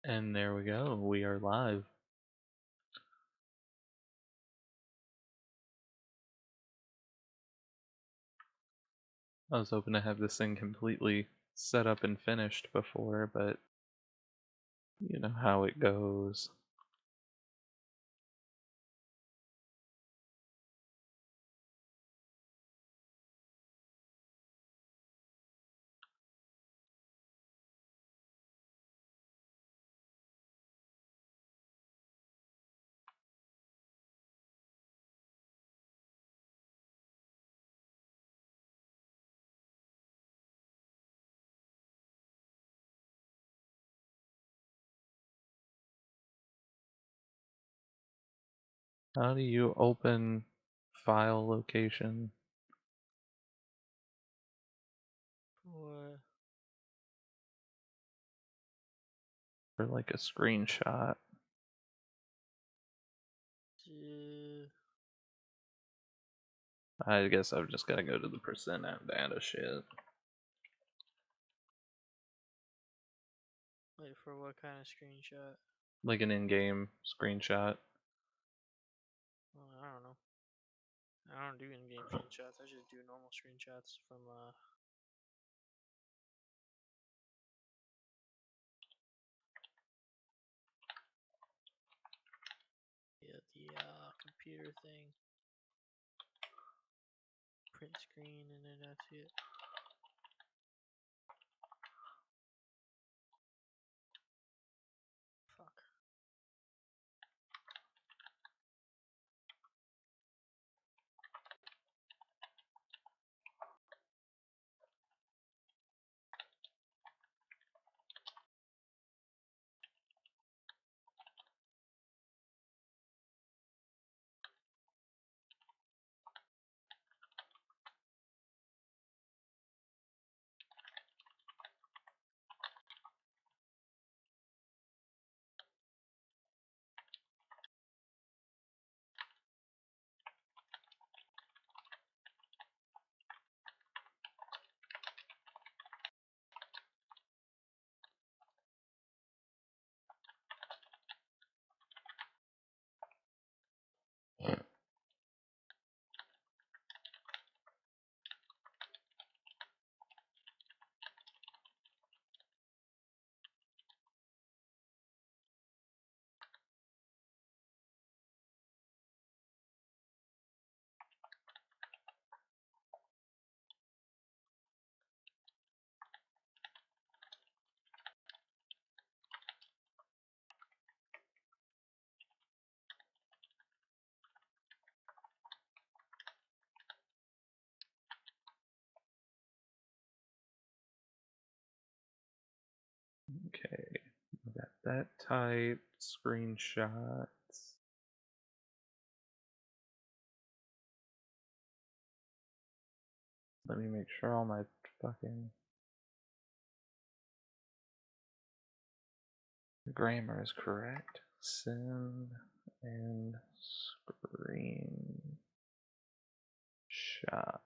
And there we go, we are live. I was hoping to have this thing completely set up and finished before, but you know how it goes. How do you open file location? Or For like a screenshot? I guess I've just gotta go to the %app data shit. wait for what kind of screenshot? Like an in-game screenshot. Well, I don't know. I don't do in-game screenshots. I just do normal screenshots from the computer thing. Print screen and then that's it. Fuck. Okay, got that type, screenshots. Let me make sure all my fucking grammar is correct. Send and screenshot.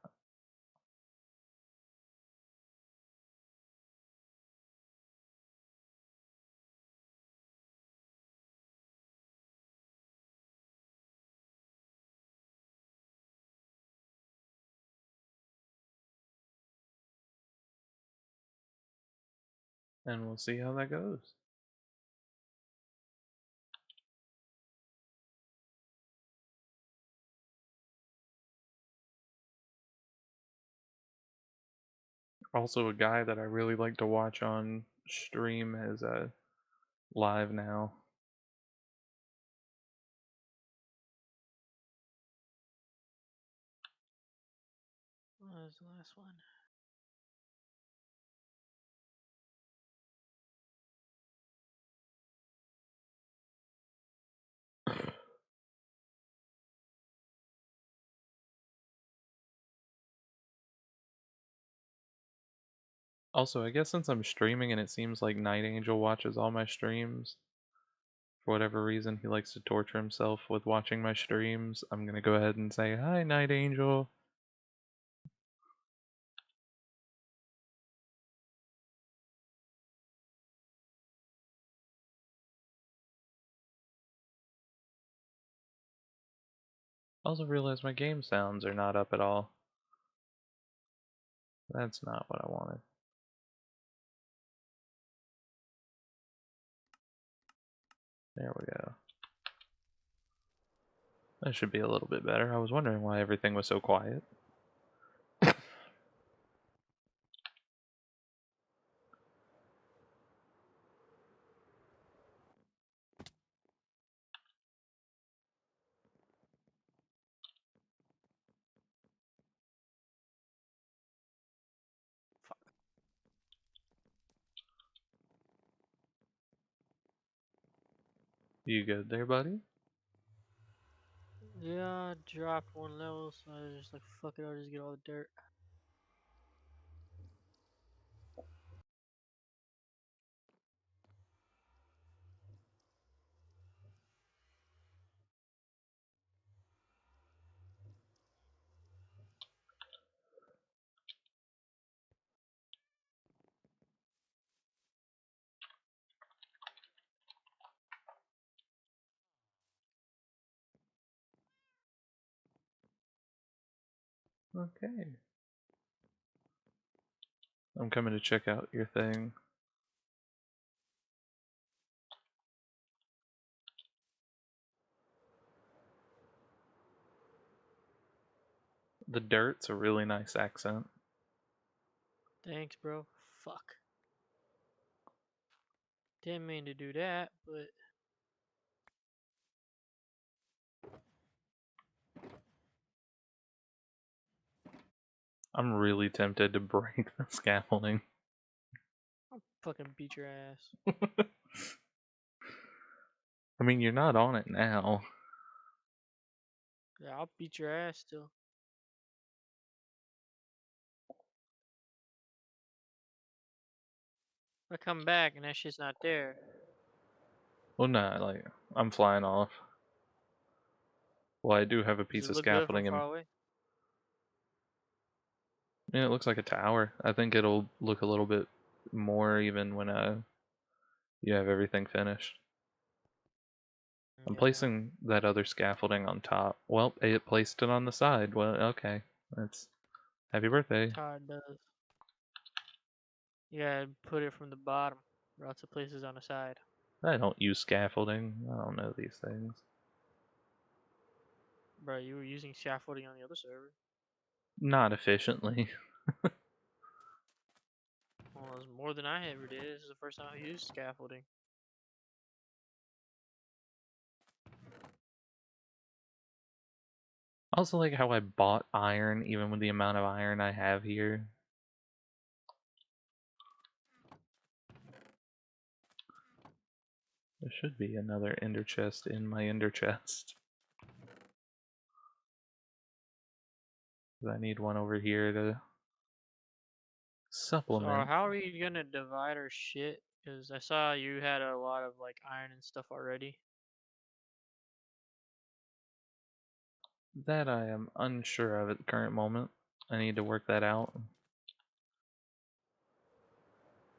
And we'll see how that goes. Also, a guy that I really like to watch on stream is live now. What was the last one? Also, I guess since I'm streaming and it seems like Night Angel watches all my streams, for whatever reason he likes to torture himself with watching my streams, I'm gonna go ahead and say, hi Night Angel. Also realized my game sounds are not up at all. That's not what I wanted. There we go. That should be a little bit better. I was wondering why everything was so quiet. Fuck. You good there, buddy? Yeah, I dropped one level, so I was just like, fuck it, I'll just get all the dirt. Okay. I'm coming to check out your thing. The dirt's a really nice accent. Thanks, bro. Fuck. Didn't mean to do that, but I'm really tempted to break the scaffolding. I'll fucking beat your ass. I mean, you're not on it now. Yeah, I'll beat your ass still. If I come back and that shit's not there, Well, nah, like, I'm flying off. Well, I do have a does piece it of look good from scaffolding in. far away? Yeah, it looks like a tower. I think it'll look a little bit more even when you have everything finished. I'm Yeah, placing that other scaffolding on top. Well, it placed it on the side. Well, okay. That's happy birthday. that's how it does. You gotta put it from the bottom, or else the place is on the side. I don't use scaffolding. I don't know these things. Bro, you were using scaffolding on the other server. Not efficiently. Well, it's more than I ever did. This is the first time I used scaffolding. I also like how I bought iron even with the amount of iron I have here. There should be another ender chest in my ender chest. I need one over here to So supplement. how are you gonna divide our shit? Because I saw you had a lot of like iron and stuff already. That I am unsure of at the current moment. I need to work that out.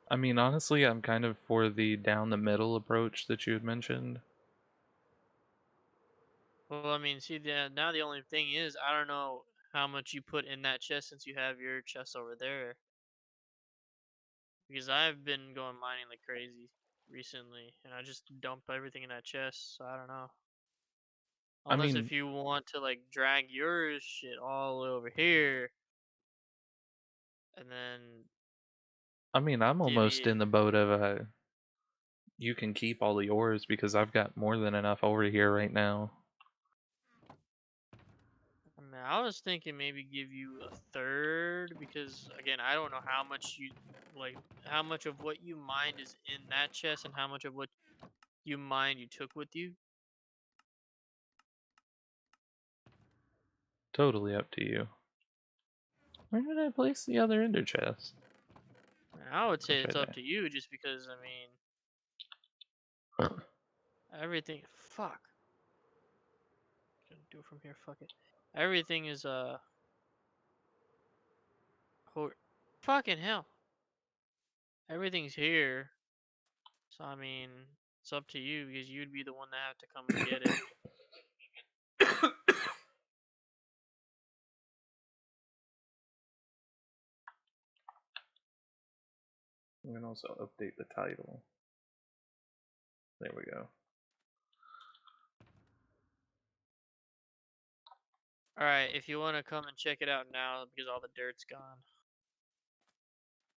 I mean, honestly, I'm kind of for the down the middle approach that you had mentioned. Well, I mean, see, now the only thing is, I don't know how much you put in that chest since you have your chest over there. Because I've been going mining like crazy recently, and I just dump everything in that chest. So I don't know. I Unless mean, if you want to like drag your shit all the way over here, and then I'm almost divvy. in the boat of you can keep all the ores because I've got more than enough over here right now. I mean, I was thinking maybe give you a third because again, I don't know how much you like, how much of what you mined is in that chest, and how much of what you mined you took with you. Totally up to you. Where did I place the other ender chest? I would say Okay, it's up there. to you, just because I mean everything. Fuck. Gonna do it from here. Fuck it. Everything is fucking hell. Everything's here. So I mean, it's up to you because you'd be the one that have to come and get it. We can also update the title. There we go. Alright, if you want to come and check it out now because all the dirt's gone.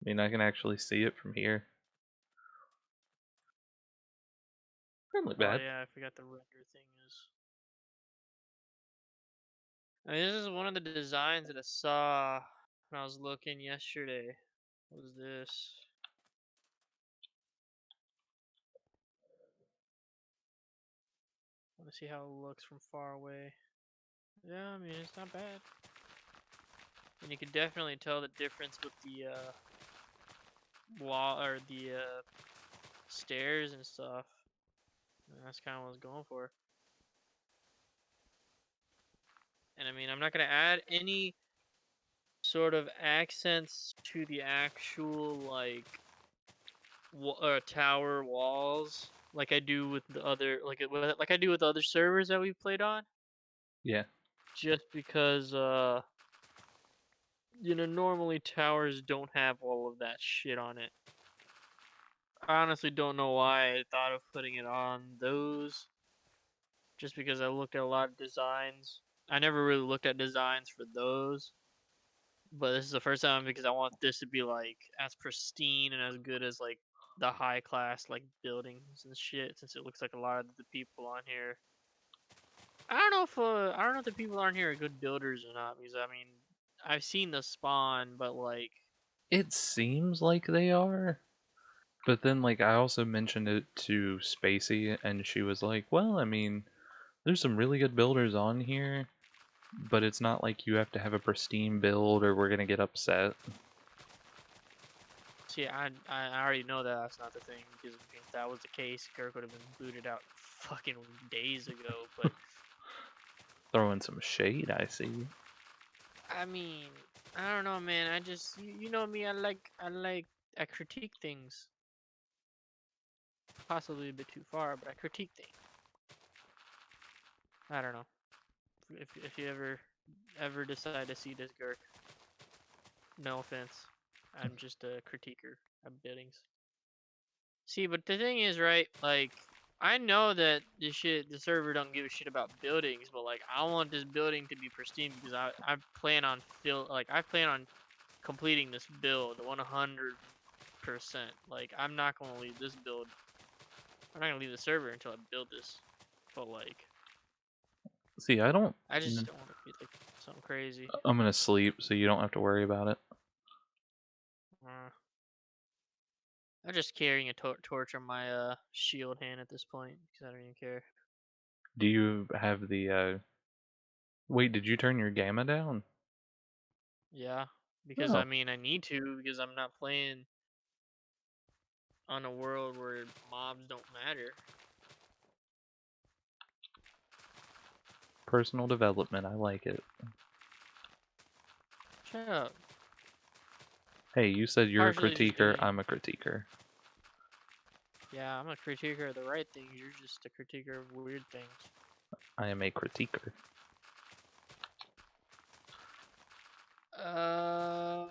I mean, I can actually see it from here. Doesn't look Oh bad. yeah, I forgot the render thing is. I mean, this is one of the designs that I saw when I was looking yesterday. What was this? I want to see how it looks from far away. Yeah, I mean, it's not bad. And you can definitely tell the difference with the wall or the stairs and stuff. And that's kind of what I was going for. And I mean, I'm not going to add any sort of accents to the actual like tower walls like I do with the other like I do with other servers that we've played on, Yeah. just because normally towers don't have all of that shit on it. I honestly don't know why I thought of putting it on those, just because I looked at a lot of designs. I never really looked at designs for those, but this is the first time because I want this to be like as pristine and as good as like the high class like buildings and shit, since it looks like a lot of the people on here. I don't know if the people on here are good builders or not, because I mean I've seen the spawn, but like It seems like they are, but then like I also mentioned it to Spacey, and she was like, "Well, I mean, there's some really good builders on here, but it's not like you have to have a pristine build or we're gonna get upset." see, I already know that that's not the thing, because if that was the case, Kirk would have been booted out fucking days ago. But Throwing some shade, I see. I mean, I don't know, man. I just you know me. I critique things, possibly a bit too far, but I critique things. I don't know. If you ever decide to see this Girk, no offense. I'm just a critiquer of buildings. See, but the thing is, right? Like, I know that the server don't give a shit about buildings, but like, I want this building to be pristine because I plan on I plan on completing this build 100%. Like, I'm not gonna leave this build. I'm not gonna leave the server until I build this. But like, See, I don't. I just don't want to be like something crazy. I'm gonna sleep, so you don't have to worry about it. Uh, I'm just carrying a torch on my shield hand at this point because I don't even care. Do you have the wait, did you turn your gamma down? Yeah, because I Oh, mean I need to, because I'm not playing on a world where mobs don't matter. personal development, I like it. Shut up. Hey, you said you're a Partially just critiquer, being, I'm a critiquer. yeah, I'm a critiquer of the right things. You're just a critiquer of weird things. I am a critiquer. Uh,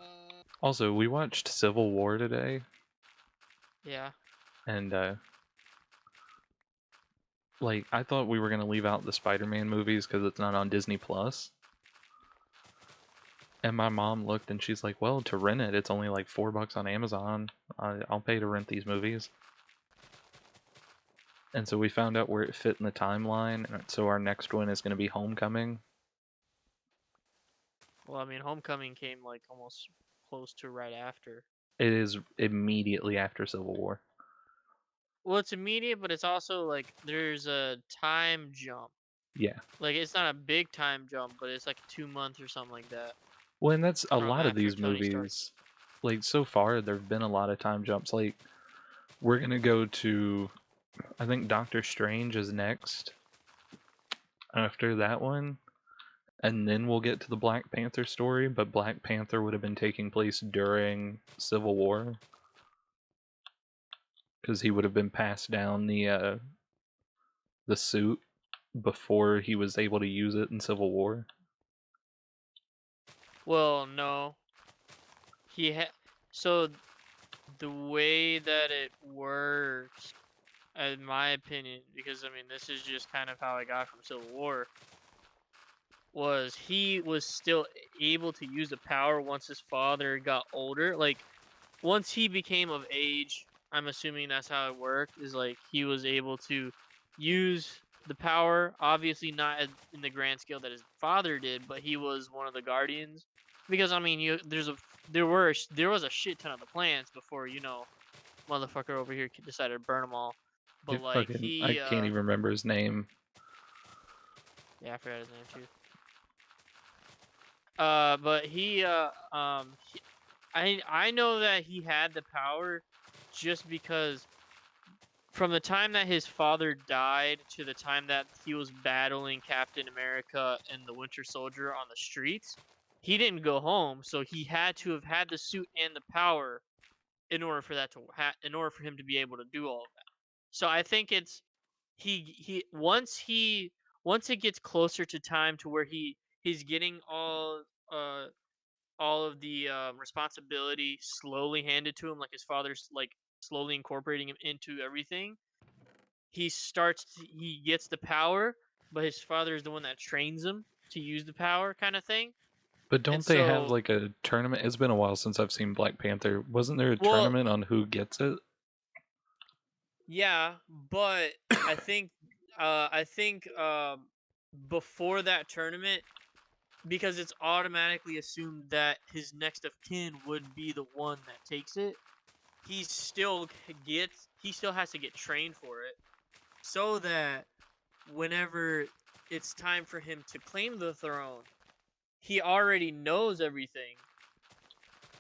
Also, we watched Civil War today, yeah. and like I thought we were gonna leave out the Spider-Man movies because it's not on Disney Plus. And my mom looked and she's like, "Well, to rent it, it's only like $4 on Amazon. I'll pay to rent these movies." And so we found out where it fit in the timeline. And so our next one is going to be Homecoming. Well, I mean, Homecoming came like almost close to right after. It is immediately after Civil War. Well, it's immediate, but it's also like there's a time jump. Yeah. Like it's not a big time jump, but it's like 2 months or something like that Well, and that's a from lot of after these Tony Stark. movies. Like so far, there've been a lot of time jumps. Like we're gonna go to, I think Doctor Strange is next after that one, and then we'll get to the Black Panther story. But Black Panther would have been taking place during Civil War because he would have been passed down the suit before he was able to use it in Civil War. Well, no, he had so. The way that it works, in my opinion, because I mean, this is just kind of how I got from Civil War, was he was still able to use the power once his father got older. Like, once he became of age, I'm assuming that's how it worked, is like he was able to use the power, obviously not in the grand scale that his father did, but he was one of the guardians. Because I mean, there was a shit ton of the plants before, motherfucker over here decided to burn them all. But It like fucking I can't even remember his name. yeah, I forgot his name too. But I know that he had the power just because from the time that his father died to the time that he was battling Captain America and the Winter Soldier on the streets, he didn't go home, so he had to have had the suit and the power in order for in order for him to be able to do all of that. So I think it's he once it gets closer to time to where he's getting all of the responsibility slowly handed to him, like his father's like slowly incorporating him into everything. He gets the power, but his father is the one that trains him to use the power, kind of thing. But And don't they have so, like a tournament? It's been a while since I've seen Black Panther. Wasn't there a well, tournament on who gets it? yeah, but I think, I think before that tournament, because it's automatically assumed that his next of kin would be the one that takes it. He still has to get trained for it, so that whenever it's time for him to claim the throne, he already knows everything.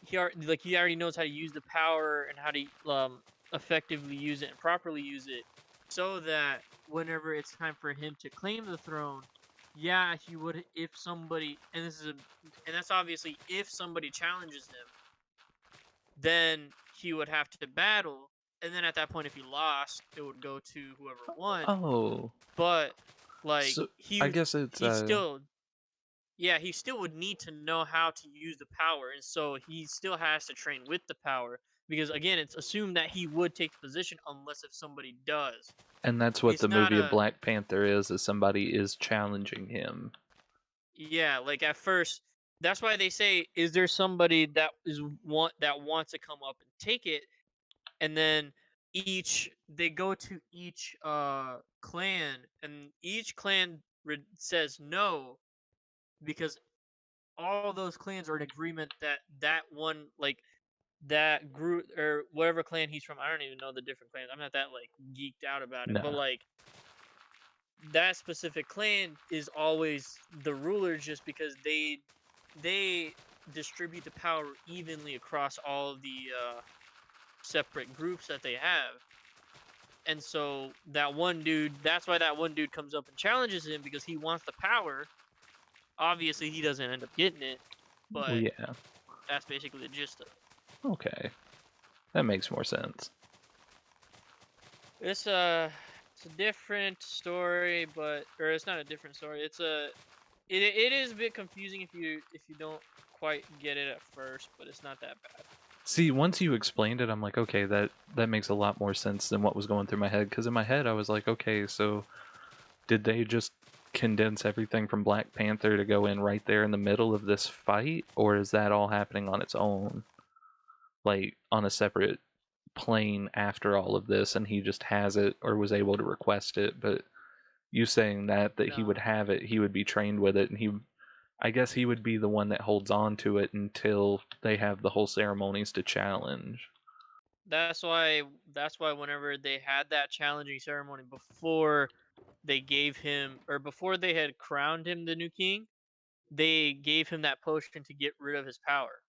He already knows how to use the power and how to effectively use it and properly use it, so that whenever it's time for him to claim the throne, yeah, he would if somebody and this is a and that's obviously if somebody challenges him, then he would have to battle, and then at that point if he lost, it would go to whoever won. Oh, But like so I guess it's he still yeah, he still would need to know how to use the power, and so he still has to train with the power because again, it's assumed that he would take the position unless if somebody does. and that's what It's the not movie of a Black Panther is somebody is challenging him. yeah, like at first that's why they say is there somebody that wants to come up and take it, and then they go to each clan, and each clan says no, because all those clans are in agreement that that group or whatever clan he's from. I don't even know the different clans. I'm not that like geeked out about it, but No. like that specific clan is always the ruler just because they distribute the power evenly across all of the separate groups that they have. And so that's why that one dude comes up and challenges him because he wants the power. Obviously, he doesn't end up getting it, Well, but yeah. that's basically the gist of it. Okay, that makes more sense. It's a it's a different story, but or it's not a different story. It is a bit confusing if you don't quite get it at first, but it's not that bad. See, once you explained it, I'm like, okay, that makes a lot more sense than what was going through my head. Because in my head, I was like, okay, so did they just condense everything from Black Panther to go in right there in the middle of this fight, or is that all happening on its own, like on a separate plane after all of this, and he just has it or was able to request it? But you saying that he would No, have it, he would be trained with it, and I guess he would be the one that holds on to it until they have the whole ceremonies to challenge. that's why whenever they had that challenging ceremony before they gave him or before they had crowned him the new king, they gave him that potion to get rid of his power,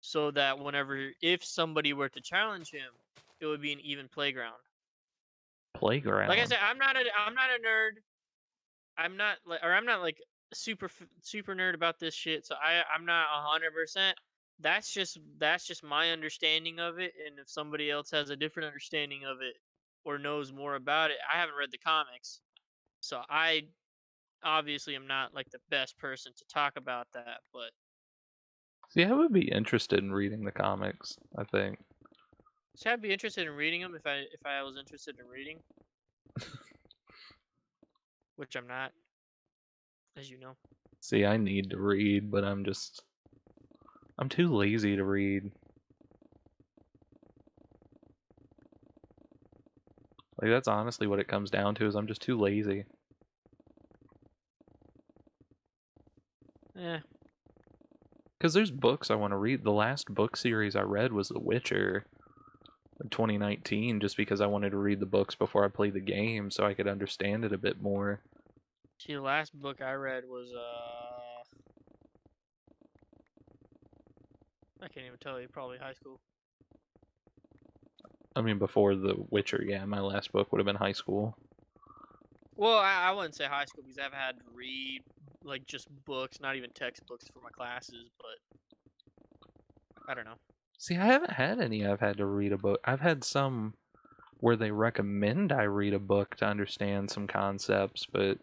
so that whenever if somebody were to challenge him, it would be an even playground. Like I Playground. said, I'm not a nerd. I'm not like super nerd about this shit. So I'm not 100%. That's just my understanding of it. And if somebody else has a different understanding of it or knows more about it, I haven't read the comics, so I obviously am not like the best person to talk about that. But See, I would be interested in reading the comics, I think. So I'd be interested in reading them if I was interested in reading, which I'm not, as you know. See, I need to read, but I'm too lazy to read. Like, that's honestly what it comes down to, is I'm just too lazy. Yeah, Because there's books I want to read. The last book series I read was The Witcher in 2019, just because I wanted to read the books before I played the game so I could understand it a bit more. see, the last book I read was I can't even tell you, probably high school. I mean, before The Witcher, yeah, my last book would have been high school. Well, I wouldn't say high school because I've had to read like just books, not even textbooks for my classes, but I don't know. See, I haven't had any I've had to read a book. I've had some where they recommend I read a book to understand some concepts, but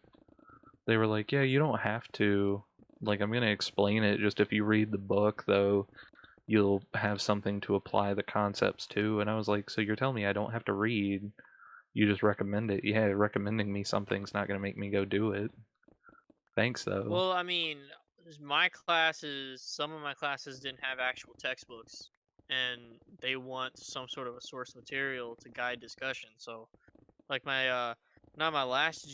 they were like, yeah, you don't have to. Like, I'm going to explain it. Just if you read the book, though, you'll have something to apply the concepts to. And I was like, so you're telling me I don't have to read? You just recommend it. Yeah, recommending me something's not going to make me go do it. Thanks, though. Well, I mean, some of my classes didn't have actual textbooks, and they want some sort of a source material to guide discussion. So, like not my last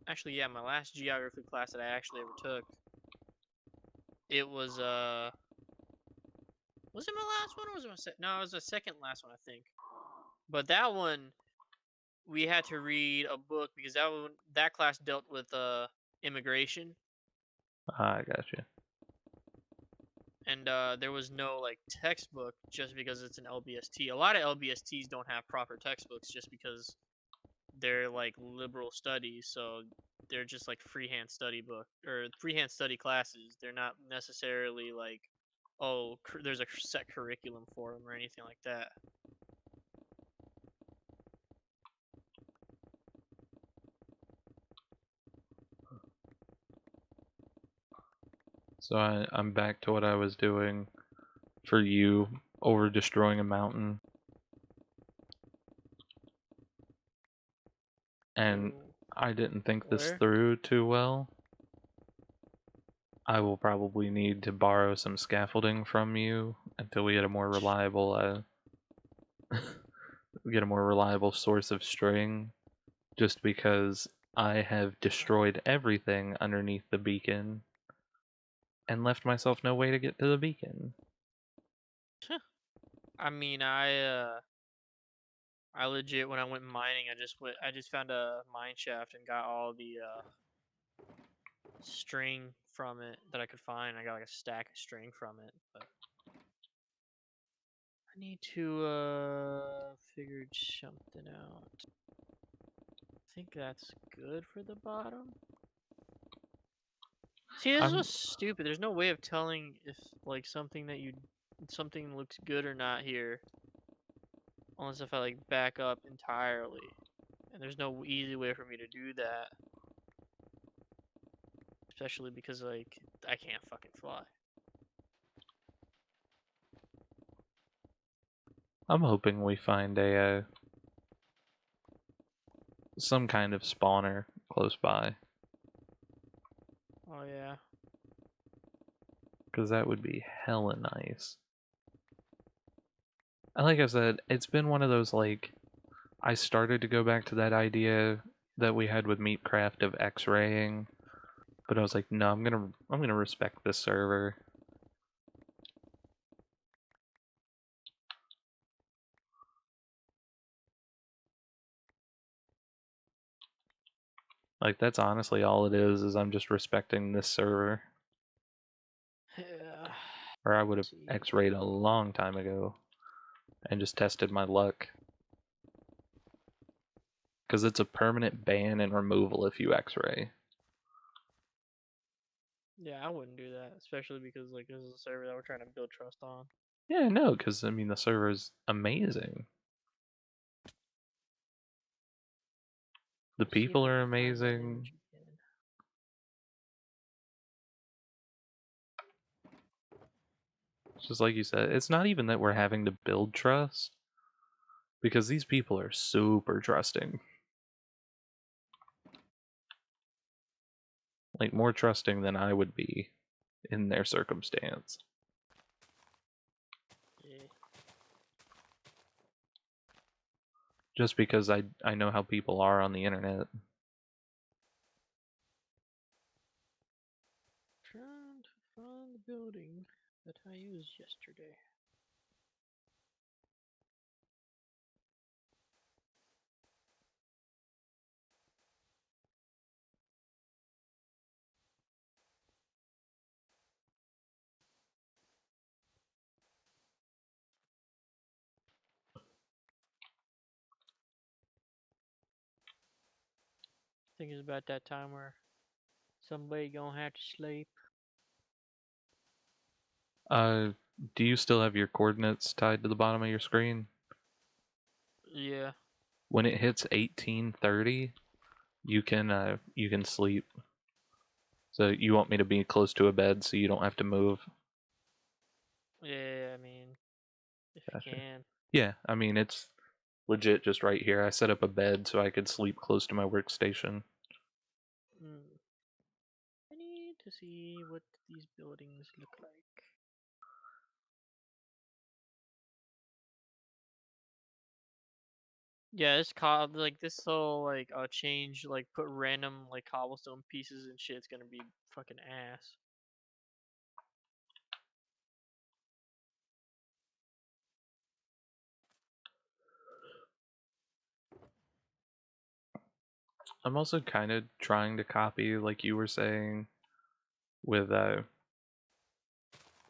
actually, yeah, my last geography class that I actually ever took, it was it my last one or was it no, it was the second last one, I think. But that one, we had to read a book because that class dealt with immigration, Ah, I got you. and there was no like textbook just because it's an LBST. A lot of LBSTs don't have proper textbooks just because they're like liberal studies, so they're just like freehand study book or freehand study classes. They're not necessarily like, oh, there's a set curriculum for them or anything like that. So I'm back to what I was doing for you over destroying a mountain. And To I didn't think this where? through too well. I will probably need to borrow some scaffolding from you until we get a more reliable source of string, just because I have destroyed everything underneath the beacon and left myself no way to get to the beacon. I mean, I legit when I went mining, I just found a mine shaft and got all the string from it that I could find. I got like a stack of string from it, but I need to figure something out. I think that's good for the bottom. See, this I'm was stupid. There's no way of telling if like something looks good or not here, unless if I like back up entirely. And there's no easy way for me to do that, especially because like I can't fucking fly. I'm hoping we find a some kind of spawner close by, Oh yeah. because that would be hella nice. And like I said, it's been one of those, like, I started to go back to that idea that we had with Meatcraft of X-raying, but I was like, no, I'm gonna respect this server. Like, that's honestly all it is I'm just respecting this server. Yeah. Or I would have Let's see X-rayed here. a long time ago and just tested my luck. Because it's a permanent ban and removal if you X-ray. Yeah, I wouldn't do that, especially because like this is a server that we're trying to build trust on. Yeah, no, because I mean the server is amazing. The Let's see if people we are can find that amazing. image again. just like you said, it's not even that we're having to build trust because these people are super trusting. Like more trusting than I would be in their circumstance. Yeah. Just because I know how people are on the internet. Trying to find the building that I used yesterday. I think it's about that time where somebody gonna have to sleep. Uh, do you still have your coordinates tied to the bottom of your screen? Yeah. When it hits 1830, you can sleep. So you want me to be close to a bed so you don't have to move? Yeah, I mean, if you Gotcha. can. Yeah, I mean it's legit just right here. I set up a bed so I could sleep close to my workstation. Mm. I need to see what these buildings look like. Yeah, this whole change put random cobblestone pieces and shit. It's gonna be fucking ass. I'm also kind of trying to copy, like you were saying, with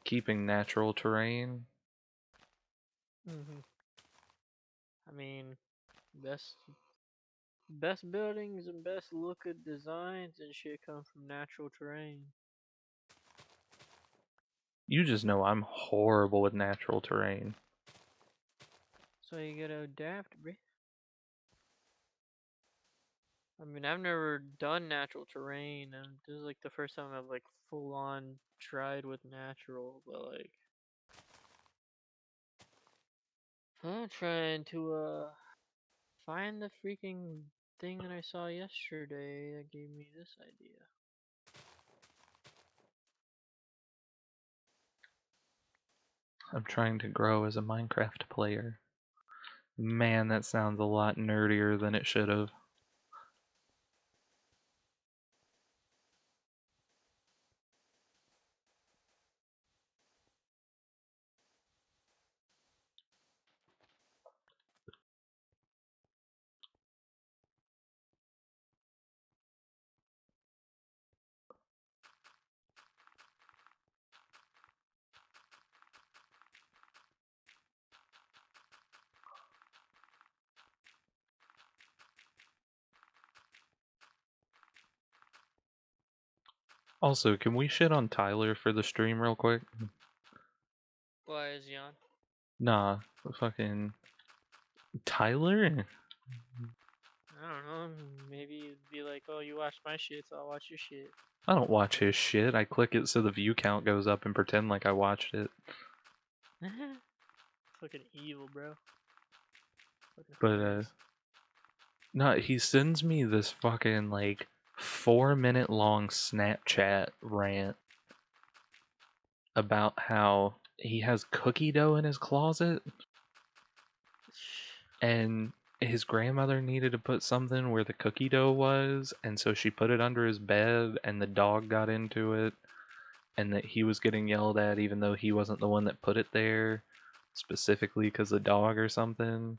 keeping natural terrain. Hmm. I mean, best best buildings and best looking designs and shit come from natural terrain. You just know I'm horrible with natural terrain. So you gotta adapt, bruh. I mean, I've never done natural terrain, and this is the first time I've full on tried with natural, but I'm trying to find the freaking thing that I saw yesterday that gave me this idea. I'm trying to grow as a Minecraft player. Man, that sounds a lot nerdier than it should have. Also, can we shit on Tyler for the stream real quick? Why is he on? Nah, fucking Tyler? I don't know. Maybe it'd be like, oh, you watch my shit, so I'll watch your shit. I don't watch his shit. I click it so the view count goes up and pretend like I watched it. Fucking evil, bro. Fucking But hilarious. no, he sends me this fucking like 4 minute long Snapchat rant about how he has cookie dough in his closet and his grandmother needed to put something where the cookie dough was, and so she put it under his bed and the dog got into it, and that he was getting yelled at even though he wasn't the one that put it there, specifically because the dog or something.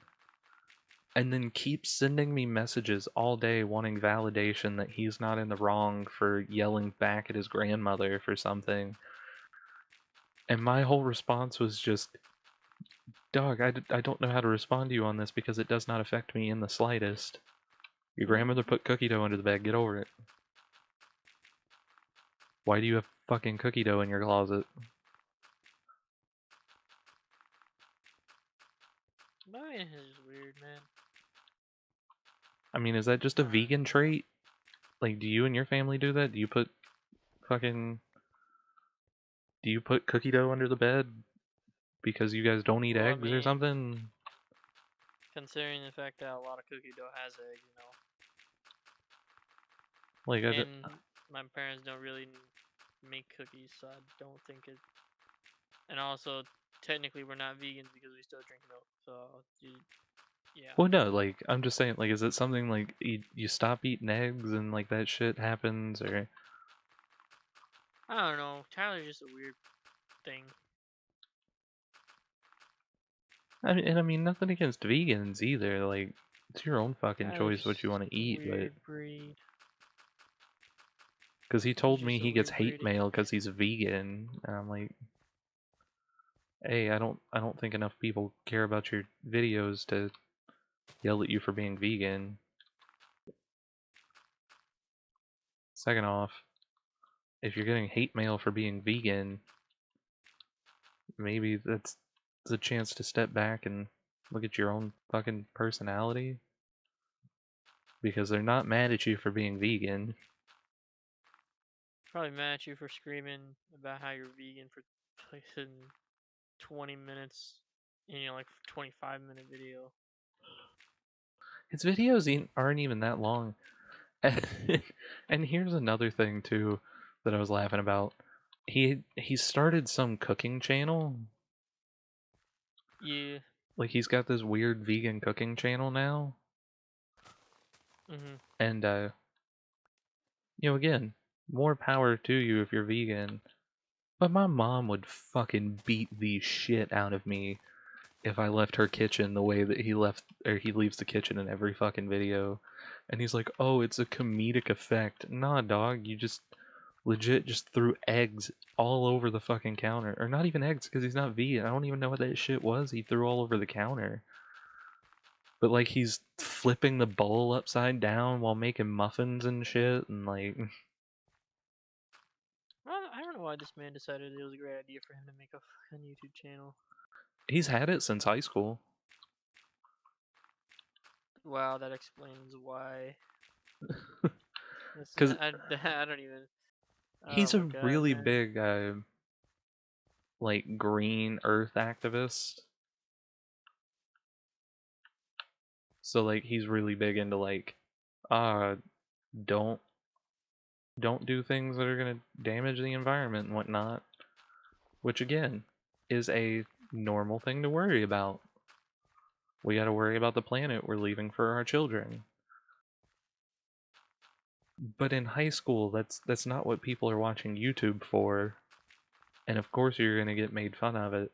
And then keeps sending me messages all day wanting validation that he's not in the wrong for yelling back at his grandmother for something. And my whole response was just, dog, I don't know how to respond to you on this because it does not affect me in the slightest. Your grandmother put cookie dough under the bed, get over it. Why do you have fucking cookie dough in your closet? Mine is weird, man. I mean, is that just a Alright. vegan trait? Like, do you and your family do that? Do you put fucking. Do you put cookie dough under the bed? because you guys don't eat Well, I eggs or mean, something? considering the fact that a lot of cookie dough has eggs, Like, and my parents don't really make cookies, so I don't think it. And also, technically, we're not vegans because we still drink milk. So, yeah. well, no, like, I'm just saying, like, is it something like you stop eating eggs and like that shit happens, or I don't know. Tyler's just a weird thing. I mean, nothing against vegans either. Like, it's your own fucking Tyler's choice what you just want to a eat, but weird breed. because he He's told me just a he gets weird hate breed mail anyway. because he's vegan, and I'm like, hey, I don't think enough people care about your videos to yell at you for being vegan. Second off, if you're getting hate mail for being vegan, maybe that's the chance to step back and look at your own fucking personality because they're not mad at you for being vegan. Probably mad at you for screaming about how you're vegan for like 20 minutes in like 25-minute video. His videos aren't even that long. And here's another thing too that I was laughing about. He started some cooking channel. Yeah. Like he's got this weird vegan cooking channel now. Mhm. And again, more power to you if you're vegan. But my mom would fucking beat the shit out of me if I left her kitchen the way that he leaves the kitchen in every fucking video. And he's like, "Oh, it's a comedic effect." Nah, dog, you just legit just threw eggs all over the fucking counter. Or not even eggs, because he's not vegan. I don't even know what that shit was he threw all over the counter. But like he's flipping the bowl upside down while making muffins and shit, and like Well, I don't know why this man decided it was a great idea for him to make a fucking YouTube channel. he's had it since high school. Wow, that explains why. That's Because I don't even. Oh he's my a god, really man. big like green earth activist. So like he's really big into like uh don't don't do things that are gonna damage the environment and whatnot. Which again is a normal thing to worry about. We gotta worry about the planet we're leaving for our children. But in high school that's not what people are watching YouTube for. And of course you're gonna get made fun of it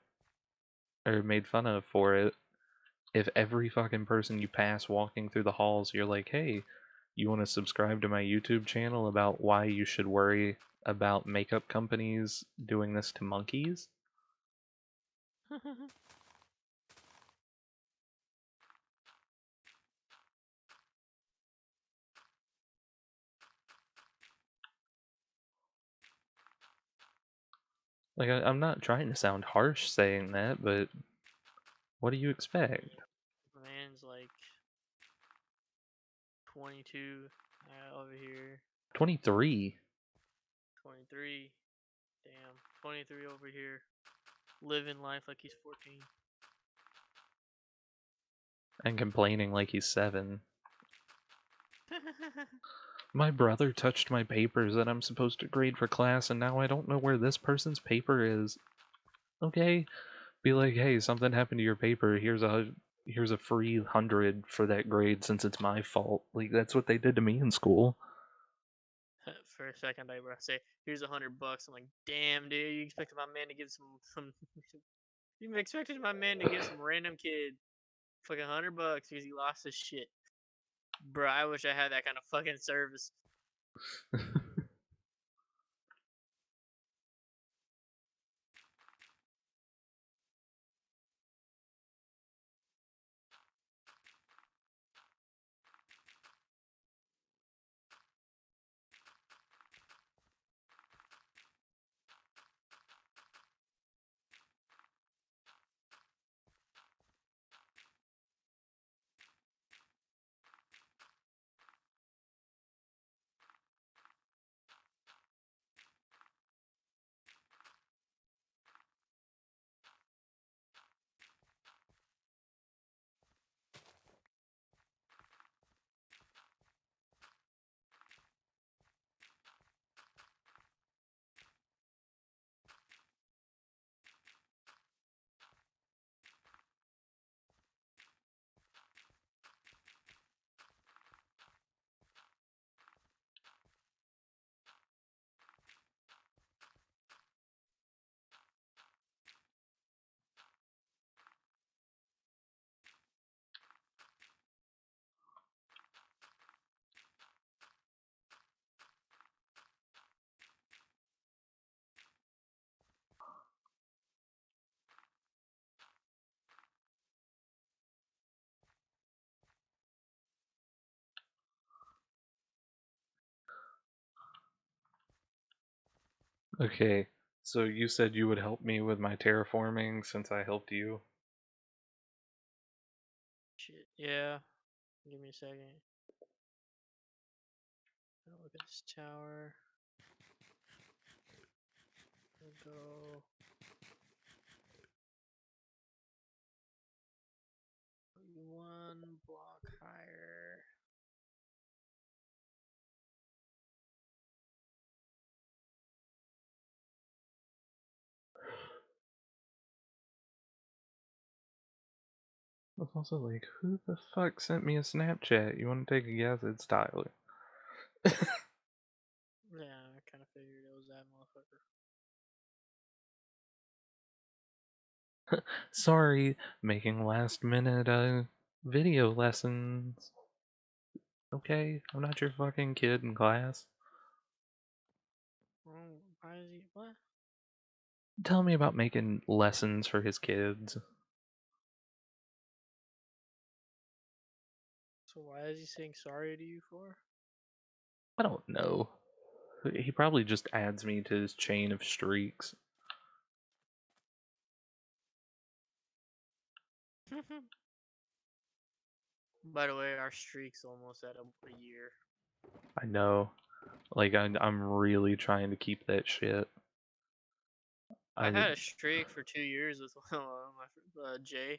or made fun of for it if every fucking person you pass walking through the halls, you're like, hey, you want to subscribe to my YouTube channel about why you should worry about makeup companies doing this to monkeys? Like, I'm not trying to sound harsh saying that, but what do you expect? Man's like 22 over here. 23 23. Damn. 23 over here. Living life like he's 14. and complaining like he's 7. My brother touched my papers that I'm supposed to grade for class, and now I don't know where this person's paper is. Okay, be like, hey, something happened to your paper. Here's a free 100 for that grade since it's my fault. Like that's what they did to me in school. For a second, I say, "Here's $100." I'm like, "Damn, dude, you expected my man to give some you expected my man to give some random kid fucking $100 because he lost his shit, bro. I wish I had that kind of fucking service." Okay, so you said you would help me with my terraforming since I helped you. Shit. Yeah. Give me a second. Look at this tower. We'll go 1 block higher. I was also like, who the fuck sent me a Snapchat? You want to take a guess? It's Tyler. Yeah, I kind of figured it was that motherfucker. Sorry, making last minute video lessons. Okay, I'm not your fucking kid in class. Why is he? What? Tell me about making lessons for his kids. So why is he saying sorry to you for? I don't know. He probably just adds me to his chain of streaks. By the way, our streak's almost at a year. I know. Like, I'm really trying to keep that shit. I I had a streak for 2 years with my Jay.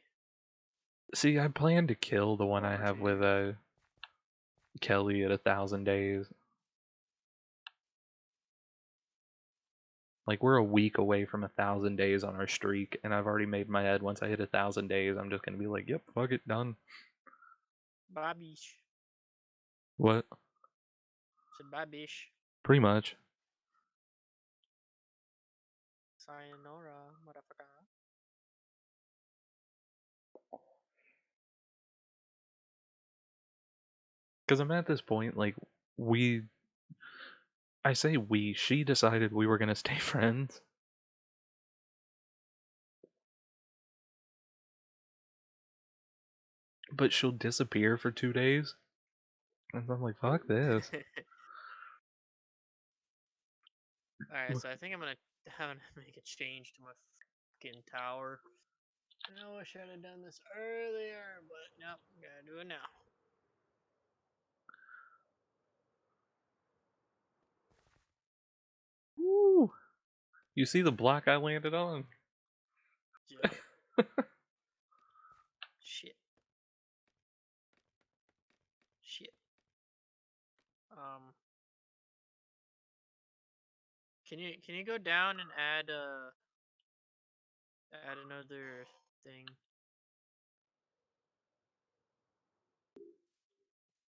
see. I plan to kill the one I Over have 2 years. with Kelly at 1,000 days. Like we're a week away from 1,000 days on our streak, and I've already made my head. Once I hit 1,000 days, I'm just gonna be like, "Yep, fuck it, done." Bye, bish. What? Said bye, bish. Pretty much. Sayonara, motherfucker. Because I'm at this point, like we. I say we. She decided we were gonna stay friends, but she'll disappear for 2 days, and I'm like, "Fuck this." Alright, so I think I'm gonna have to make a change to my fucking tower. I wish I'd have done this earlier, but nope, gotta do it now. Woo! You see the block I landed on? Yep. Shit. Shit. Um, can you go down and add another thing?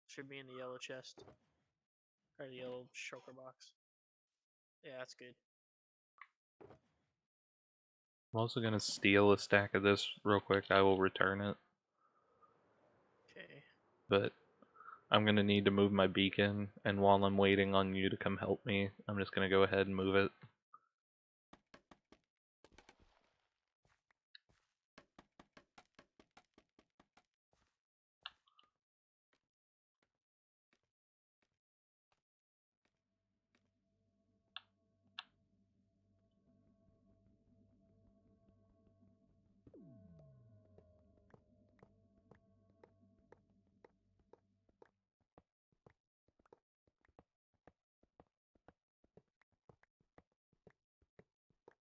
Should be in the yellow chest or the yellow shulker box. Yeah, that's good. I'm also gonna steal a stack of this real quick. I will return it, Okay. but I'm gonna need to move my beacon, and while I'm waiting on you to come help me, I'm just gonna go ahead and move it.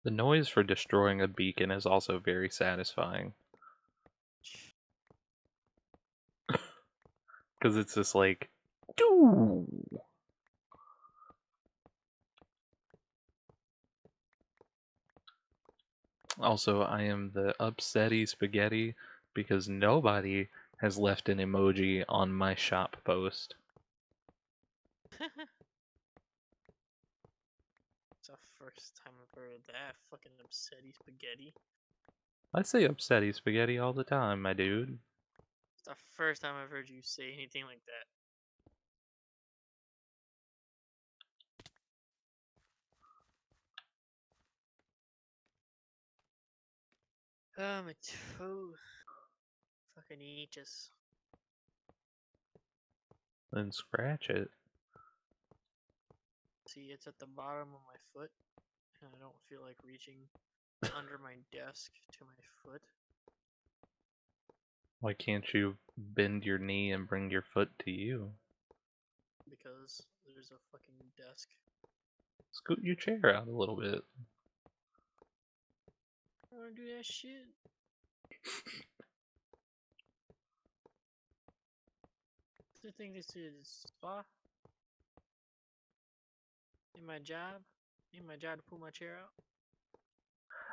The noise for destroying a beacon is also very satisfying, because it's just like, doo. Also, I am the upsetty spaghetti because nobody has left an emoji on my shop post. It's the first time I've heard that fucking upsetty spaghetti. I say upsetty spaghetti all the time, my dude. It's the first time I've heard you say anything like that. My toe fucking itches. Then scratch it. See, it's at the bottom of my foot. and I don't feel like reaching under my desk to my foot Why can't you bend your knee and bring your foot to you? because there's a fucking desk. Scoot your chair out a little bit. I wanna do that shit. Do you think this is spa? In my job? In my job to pull my chair out?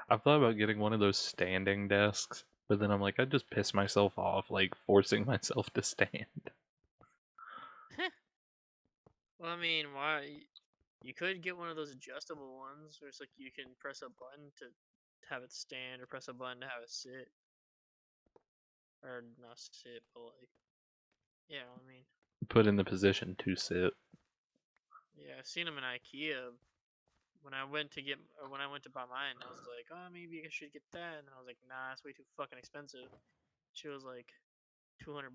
I've thought about getting one of those standing desks, but then I'm like, I'd just piss myself off, like forcing myself to stand. Well, I mean, why? You could get one of those adjustable ones where it's like you can press a button to have it stand or press a button to have it sit. Or not sit, but like, yeah, I mean, Put in the position to sit. yeah, I've seen them in IKEA. When I went to get, or when I went to buy mine, I was like, oh, maybe I should get that. And then I was like, nah, it's way too fucking expensive. She was like, $200.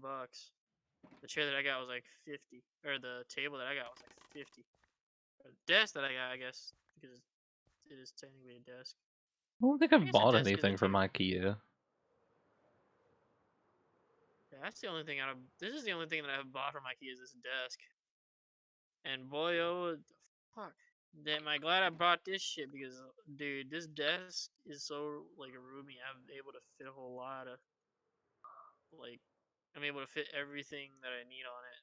The chair that I got was like 50, or the table that I got was like 50. Or the desk that I got, I guess, because it is technically a desk. I don't think I I've guess a bought desk is a anything from table. IKEA. Yeah, that's the only thing out of. This is the only thing that I've bought from IKEA is this desk. And boy, oh, fuck. Damn, I'm glad I bought this shit because, dude, this desk is so like roomy. I'm able to fit a whole lot of like. I'm able to fit everything that I need on it.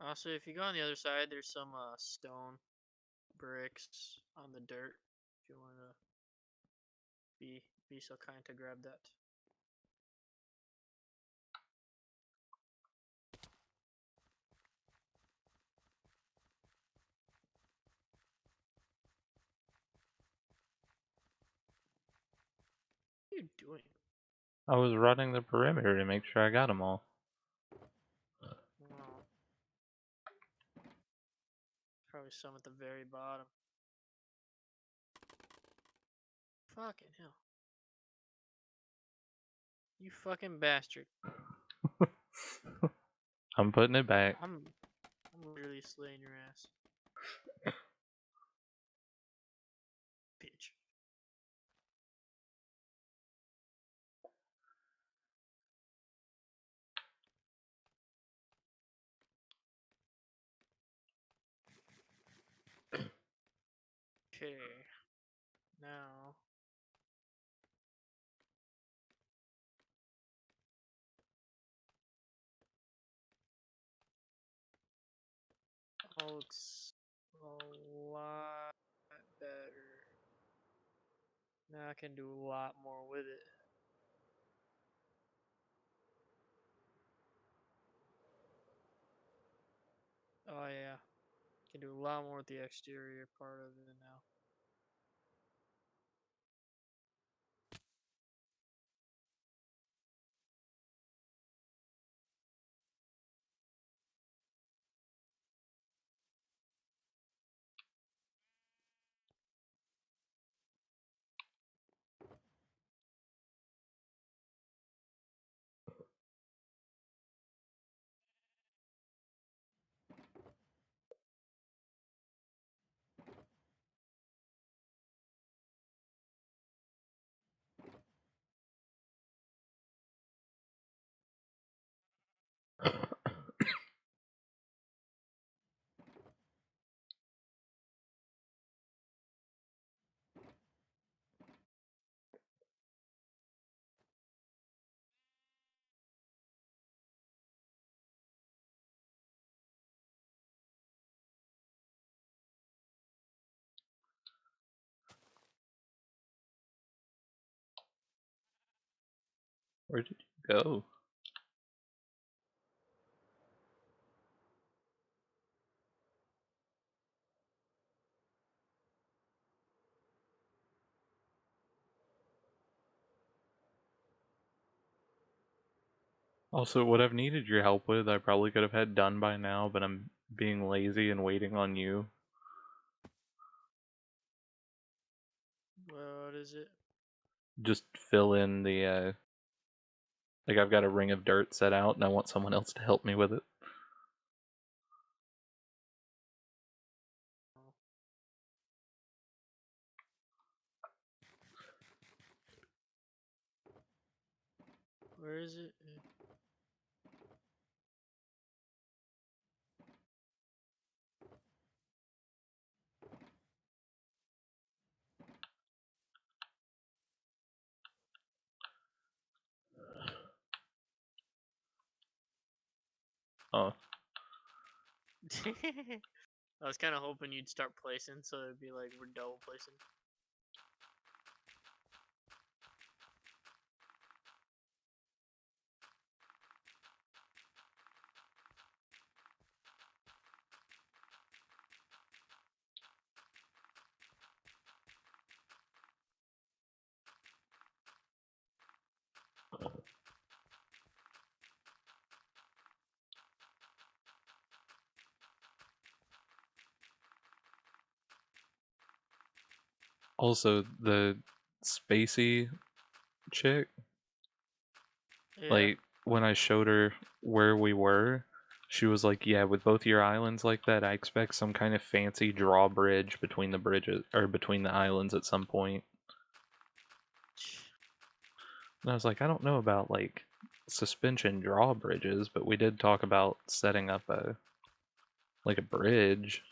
Also, if you go on the other side, there's some stone bricks on the dirt. If you want to be so kind to grab that. What are you doing? I was running the perimeter to make sure I got them all. Oh, probably some at the very bottom. Fucking hell. You fucking bastard. I'm putting it back. I'm literally slaying your ass. Bitch. Okay. Now all looks a lot better. Now I can do a lot more with it. Oh yeah. Can do a lot more with the exterior part of it now. Where did you go? Also, what I've needed your help with, I probably could have had done by now, but I'm being lazy and waiting on you. What is it? Just fill in Like I've got a ring of dirt set out and I want someone else to help me with it. Oh, where is it? Oh, I was kind of hoping you'd start placing, so it'd be like we're double placing. also the spacey chick, Yeah. like when I showed her where we were, she was like, "Yeah, with both your islands like that, I expect some kind of fancy drawbridge between the bridges or between the islands at some point." And I was like, "I don't know about like suspension drawbridges, but we did talk about setting up a like a bridge."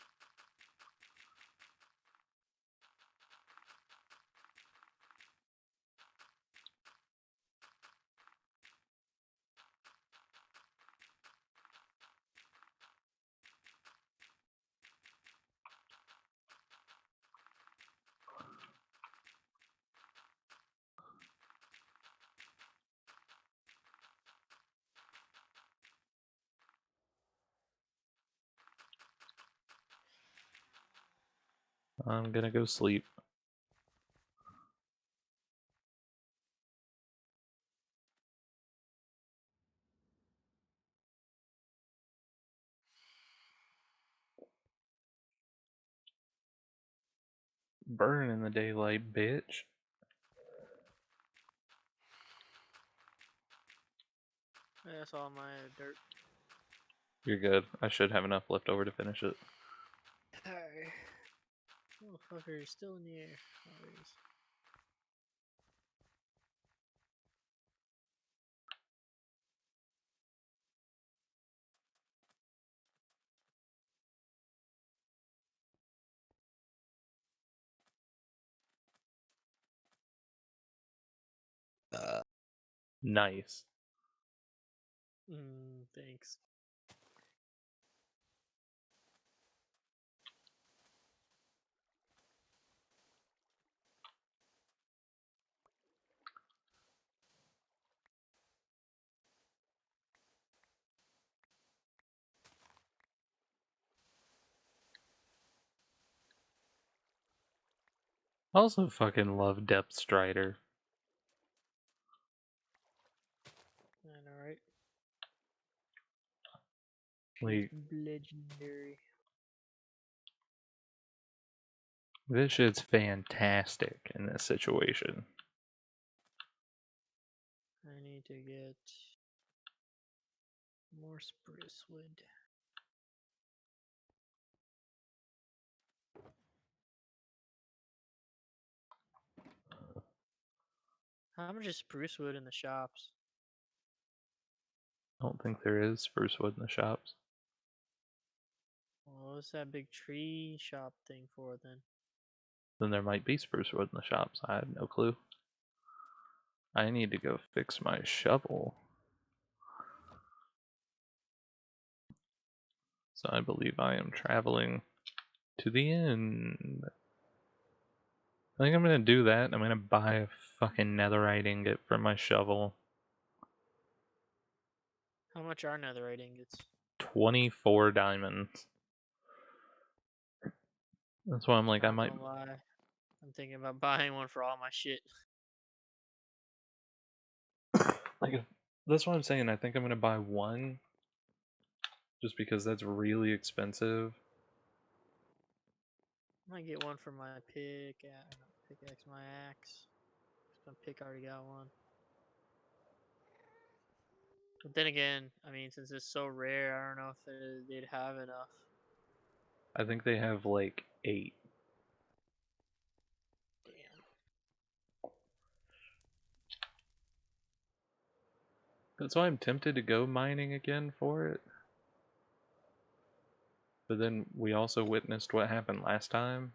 I'm gonna go sleep. Burn in the daylight, bitch. That's all my dirt. You're good. I should have enough left over to finish it. Alright. Motherfucker is still in the air. Oh, there he is. Nice. Thanks. I also fucking love Depth Strider. I know, right? Shit's Like, legendary. this shit's fantastic in this situation. I need to get more spruce wood. How much is spruce wood in the shops? I don't think there is spruce wood in the shops. Well, what's that big tree shop thing for then? Then there might be spruce wood in the shops. I have no clue. I need to go fix my shovel. So I believe I am traveling to the end. I think I'm gonna do that. I'm gonna buy a fucking netherite ingot for my shovel. How much are netherite ingots? 24 diamonds. That's why I'm like, I Not might. gonna lie. I'm thinking about buying one for all my shit. Like, that's what I'm saying. I think I'm gonna buy one just because that's really expensive. I might get one for my not pickaxe, my axe. 'Cause my pick already got one. But then again, I mean, since it's so rare, I don't know if they'd have enough. I think they have like 8. Damn. That's why I'm tempted to go mining again for it. But then we also witnessed what happened last time.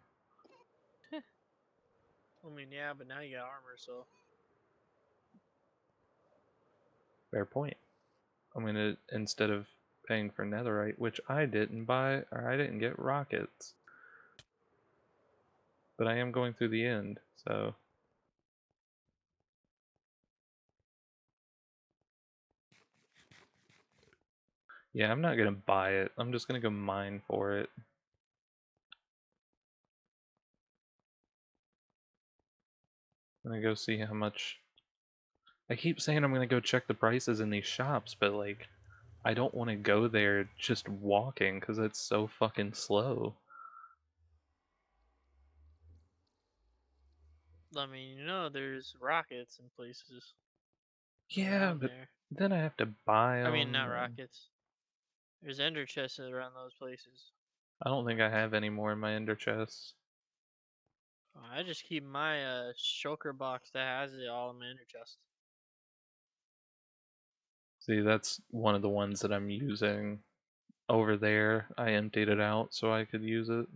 I mean, yeah, but now you got armor, so Fair point. I'm gonna, instead of paying for netherite, which I didn't buy, or I didn't get rockets, but I am going through the end, so yeah, I'm not gonna buy it. I'm just gonna go mine for it. I'm gonna go see how much. I keep saying I'm gonna go check the prices in these shops, but like, I don't want to go there just walking because it's so fucking slow. I mean, there's rockets in places Yeah, around but there. then I have to buy I mean, not them, and rockets. There's ender chests around those places. I don't think I have any more in my ender chests. I just keep my shulker box that has it all in my ender chest. See, that's one of the ones that I'm using over there. I emptied it out so I could use it.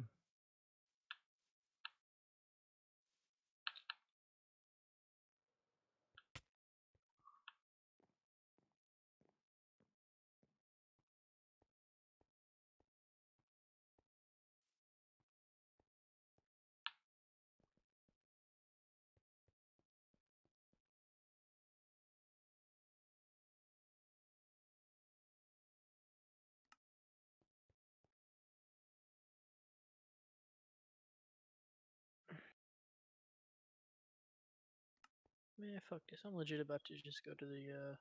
Man, fuck this. I'm legit about to just go to the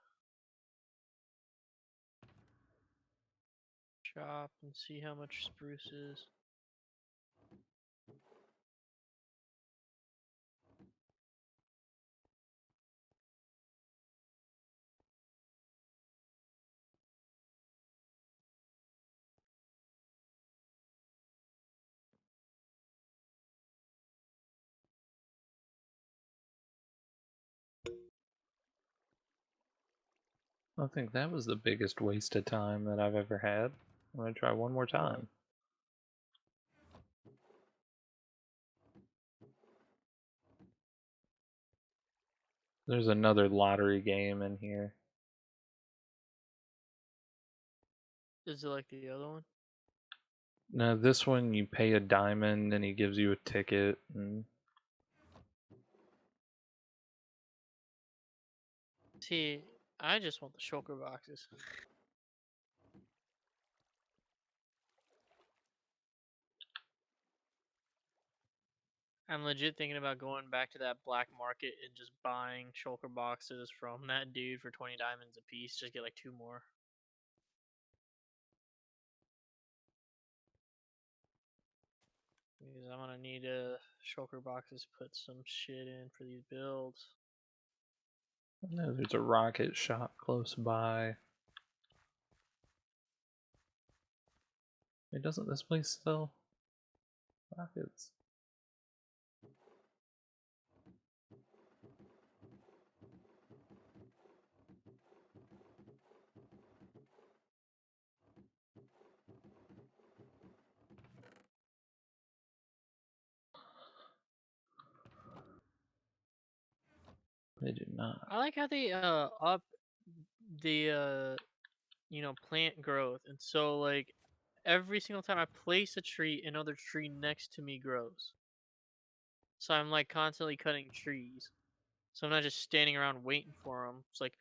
shop and see how much spruce is. I think that was the biggest waste of time that I've ever had. I'm gonna try one more What? time. There's another lottery game in here. Is it like the other one? Now this one you pay a diamond and he gives you a ticket, and See, I just want the shulker boxes. I'm legit thinking about going back to that black market and just buying shulker boxes from that dude for 20 diamonds a piece. Just get like 2 more. Because I'm gonna need shulker boxes to put some shit in for these builds. I know there's a rocket shop close by. Wait, doesn't this place sell rockets? They do not. I like how they up the plant growth, and so like every single time I place a tree, another tree next to me grows. So I'm like constantly cutting trees. So I'm not just standing around waiting for them. It's like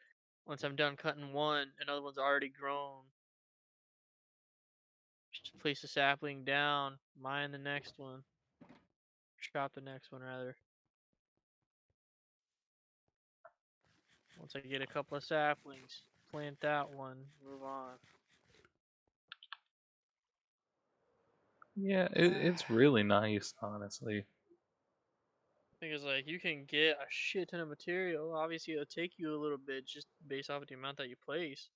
once I'm done cutting one, another one's already grown. Just place the sapling down, mine the next one, chop the next one rather. Once I get a couple of saplings, plant that one, move on. Yeah, it's really nice, honestly. Because like you can get a shit ton of material. Obviously, it'll take you a little bit just based off of the amount that you place.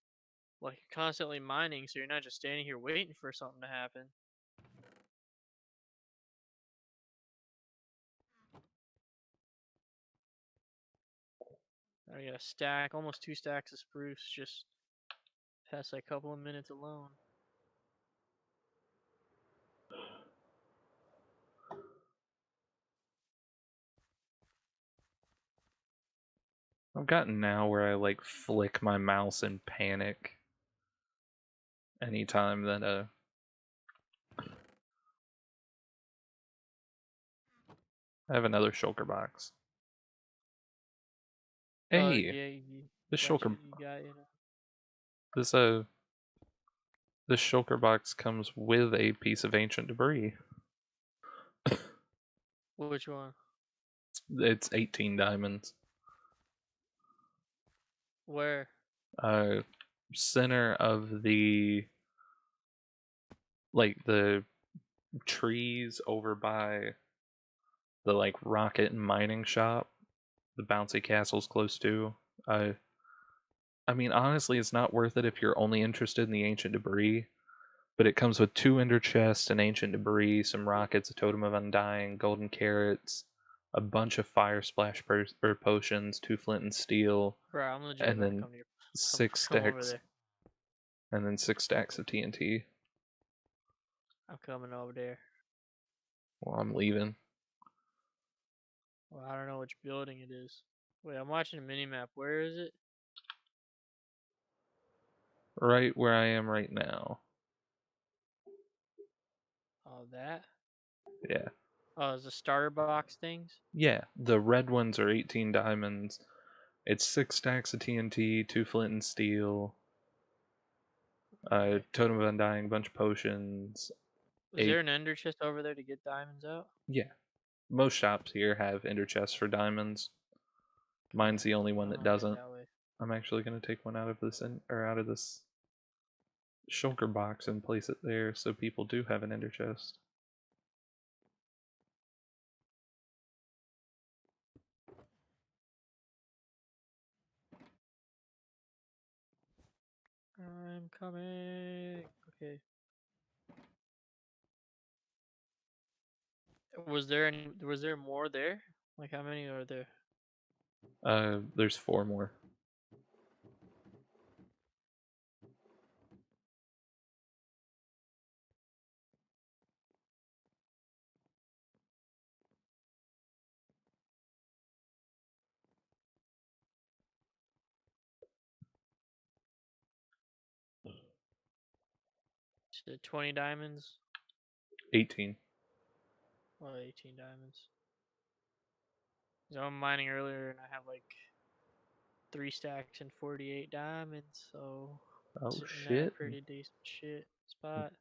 like constantly mining, so you're not just standing here waiting for something to happen. I got a stack, almost 2 stacks of spruce, just past a couple of minutes alone. I've gotten now where I like flick my mouse in panic anytime that I have another shulker box. Hey, Yeah, you this got shulker you got you know. this this shulker box comes with a piece of ancient debris. Which one? It's 18 diamonds. Where? Uh, Center of the the trees over by the like rocket and mining shop. The bouncy castle's close to. Uh, I mean, honestly, it's not worth it if you're only interested in the ancient debris. But it comes with 2 ender chests, an ancient debris, some rockets, a totem of undying, golden carrots, a bunch of fire splash potions, 2 flint and steel, Bro, I'm legit and about to then come to your six come over stacks, there. and then 6 stacks of TNT. I'm coming over there. Well, I'm leaving. Well, I don't know which building it is. Wait, I'm watching a mini map. Where is it? Right where I am right now. Oh, that. Yeah. Oh, it's the starter box things. Yeah, the red ones are 18 diamonds. It's 6 stacks of TNT, 2 flint and steel, Okay. totem of undying, bunch of potions, Is there eight. an ender chest over there to get diamonds out? Yeah, most shops here have ender chests for diamonds. Okay. Mine's the only one I'm that gonna head doesn't. that way. I'm actually gonna take one out of this or out of this shulker box and place it there so people do have an ender chest. I'm coming. Okay. Was there more there? Like how many are there? There's 4 more. Is it 20 diamonds? 18. Well, 18 diamonds. So I'm mining earlier and I have like 3 stacks and 48 diamonds, so Oh sitting at a shit. pretty decent shit spot.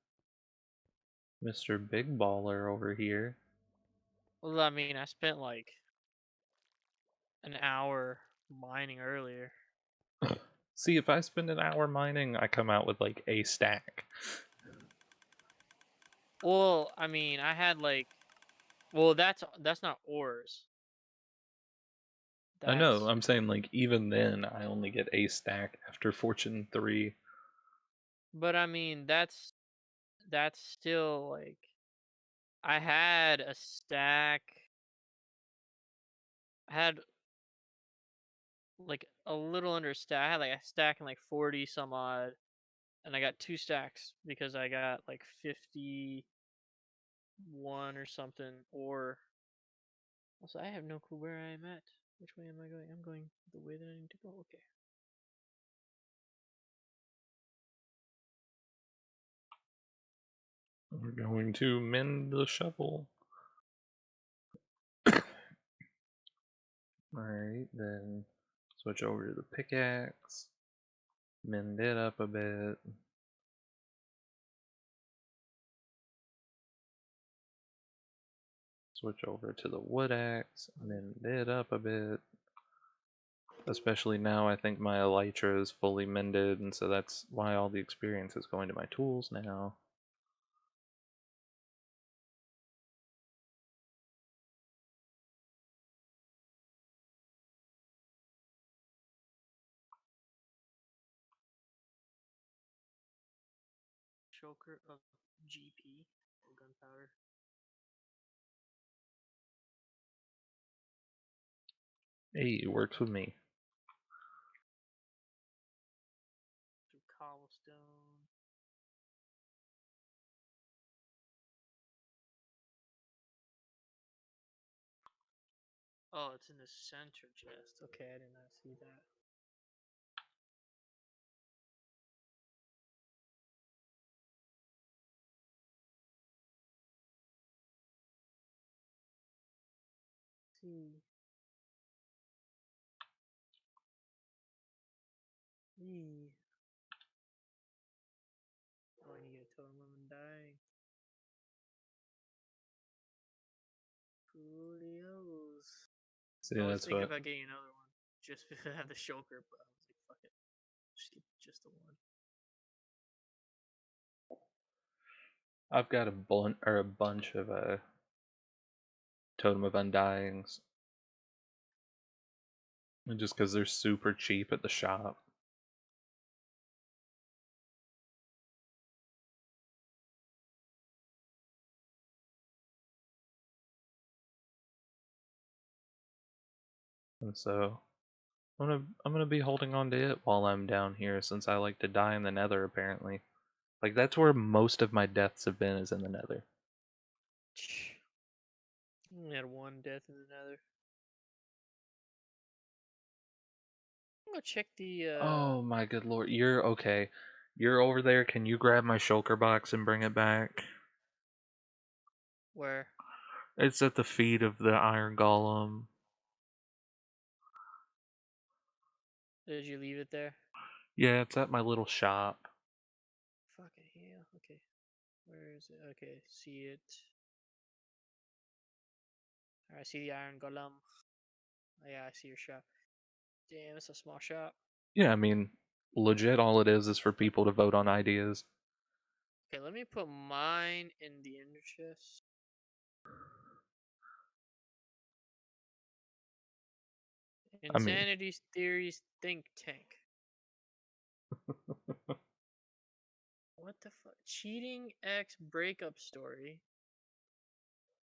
Mr. Big Baller over here. Well, I mean, I spent like an hour mining earlier. See, if I spend an hour mining, I come out with like a stack. Well, I mean, I had like, well, that's not ores. I know, That's, I'm saying like even then I only get a stack after Fortune 3. but I mean, that's still like, I had a stack. I had like a little under a stack. I had like a stack and like 40 some odd, and I got 2 stacks because I got like 51 or something. Or also, I have no clue where I am at. Which way am I going? I'm going the way that I need to go. Okay. We're going to mend the shovel. Alright, then switch over to the pickaxe. Mend it up a bit. Switch over to the wood axe. Mend it up a bit. Especially now I think my elytra is fully mended, and so that's why all the experience is going to my tools now. shulker of GP or gunpowder. Hey, it works with me. Through cobblestone. Oh, it's in the center chest. Okay, I did not see that. See. Me. Oh, I need to get a totem of undying. Coolios. See, I was that's thinking what about getting another one just because I have the shulker, but I was like, fuck it. Just get just the one. I've got a bunch of Totem of Undyings, just because they're super cheap at the shop. And so I'm gonna be holding on to it while I'm down here, since I like to die in the Nether apparently. Like, that's where most of my deaths have been, is in the Nether. Only had one death in another. I'm gonna check the Oh my good lord, you're okay. You're over there. Can you grab my shulker box and bring it back? where It's at the feet of the iron golem. did you leave it there? Yeah, it's at my little shop. Fucking hell. Okay. Where is it? Okay, see it. I see the iron golem. Oh, yeah, I see your shop. Damn, it's a small shop. Yeah, I mean, legit, all it is for people to vote on ideas. Okay, let me put mine in the ender chest. I mean, Insanity Theories Think Tank. What the fuck? Cheating X breakup story.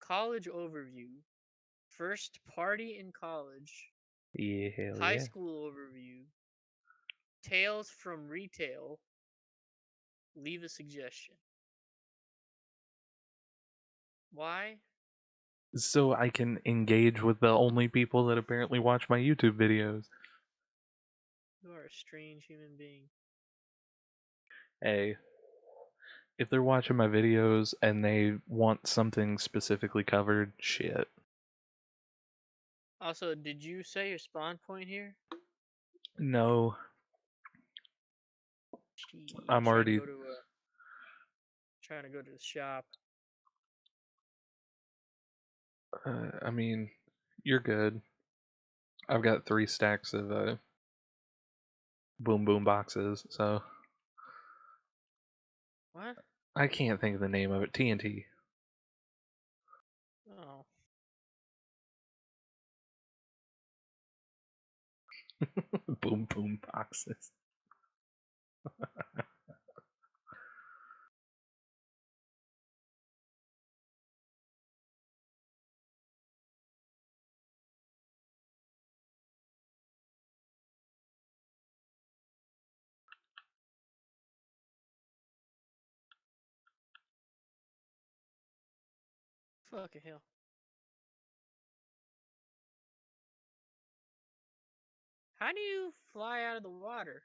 College overview. First party in college. yeah, hell High yeah. school overview. Tales from retail. Leave a suggestion. Why? So I can engage with the only people that apparently watch my YouTube videos. You are a strange human being. Hey, if they're watching my videos and they want something specifically covered, shit. Also, did you say your spawn point here? No, Gee, I'm I'm already. trying to go to the shop. I mean, you're good. I've got 3 stacks of boom boom boxes, so What? I can't think of the name of it. TNT. Oh, Boom boom boxes. fucking hell. How do you fly out of the water?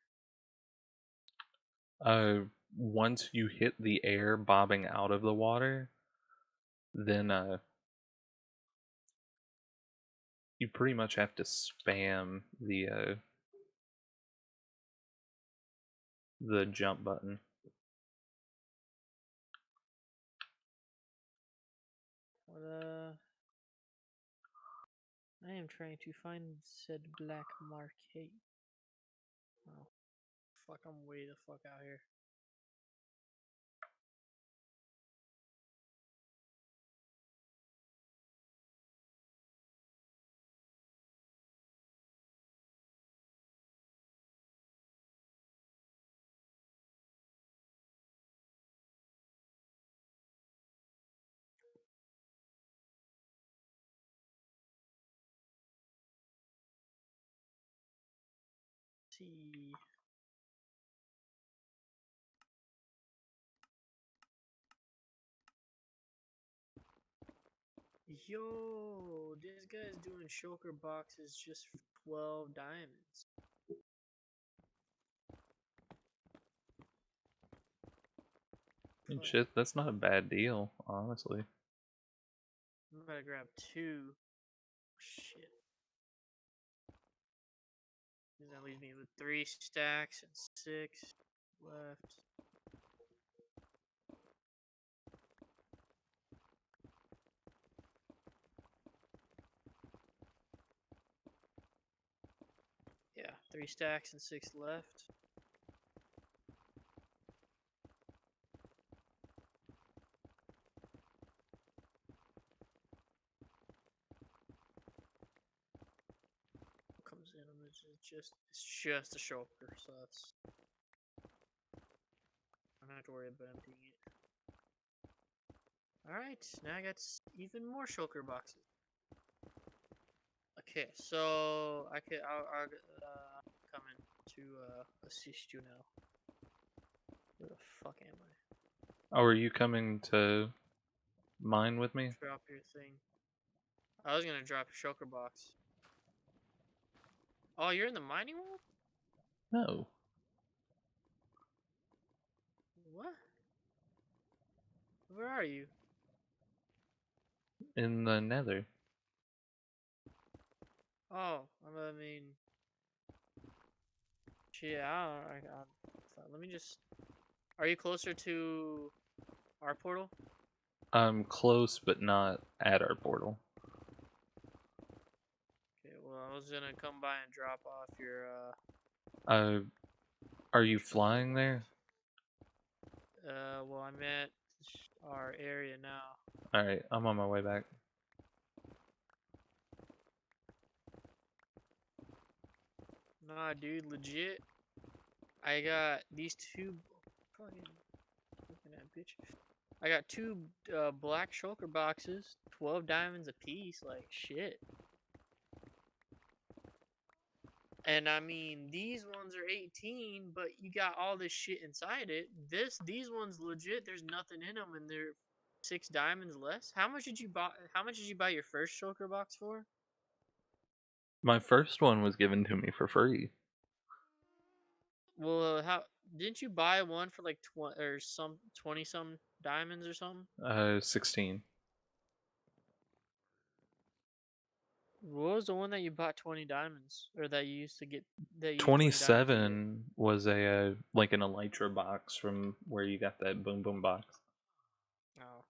Uh, Once you hit the air bobbing out of the water, then you pretty much have to spam the jump button. What, I am trying to find said black marquee. Oh, fuck, I'm way the fuck out here. see. Yo, this guy's doing shulker boxes just for 12 diamonds. And Fuck. shit, that's not a bad deal, honestly. I'm gonna grab 2. Shit. That leaves me with 3 stacks and 6 left. Yeah, 3 stacks and 6 left. What comes in them is it's just a shulker, so that's I don't have to worry about emptying it. Alright, now I got even more shulker boxes. Okay, so I'll come in to assist you now. Where the fuck am I? Oh, are you coming to mine with me? Drop your thing. I was gonna drop a shulker box. Oh, you're in the mining world? No, What? Where are you? in the nether. Oh, I mean, shit. Let me just. Are you closer to our portal? I'm close, but not at our portal. Okay. Well, I was gonna come by and drop off your Uh, are you shulker flying box. there? Well, I'm at our area now. Alright, I'm on my way back. Nah, dude, legit. I got these 2 fucking looking at bitch. I got 2 black shulker boxes, 12 diamonds a piece. Like shit. And I mean, these ones are 18, but you got all this shit inside it. These ones legit. There's nothing in them, and they're 6 diamonds less. How much did you buy? How much did you buy your first shulker box for? My first one was given to me for free. Well, how didn't you buy one for like 20 or 20 some diamonds or something? 16. What was the one that you bought 20 diamonds, or that you used to get that you used 20 diamonds to get? 27 was a like an elytra box from where you got that boom boom box. Oh,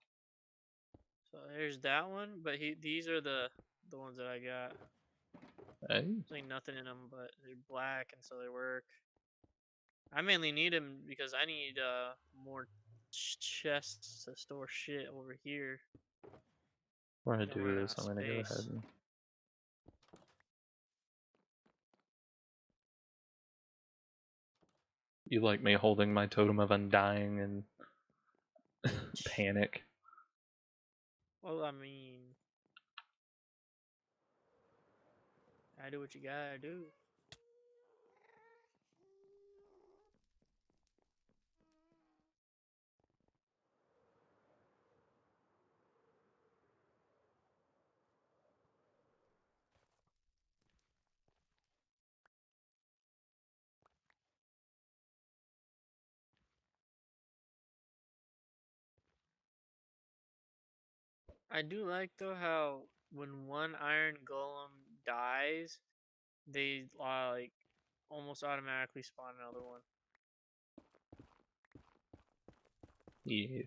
so there's that one, but these are the ones that I got. Hey, There's like nothing in them, but they're black, and so they work. I mainly need them because I need more chests to store shit over here. before I I'm do running out this, of I'm gonna go ahead space. and you like me holding my totem of undying and panic. Well, I mean, I do what you gotta do. I do like though how when one iron golem dies, they like almost automatically spawn another one. Yeah.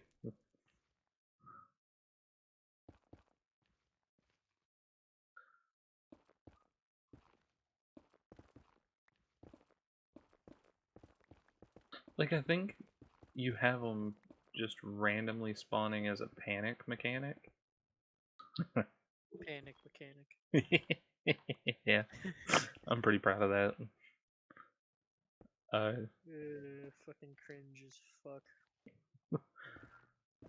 Like I think you have them just randomly spawning as a panic mechanic. Panic mechanic. Yeah, I'm pretty proud of that. Uh, Fucking cringe as fuck.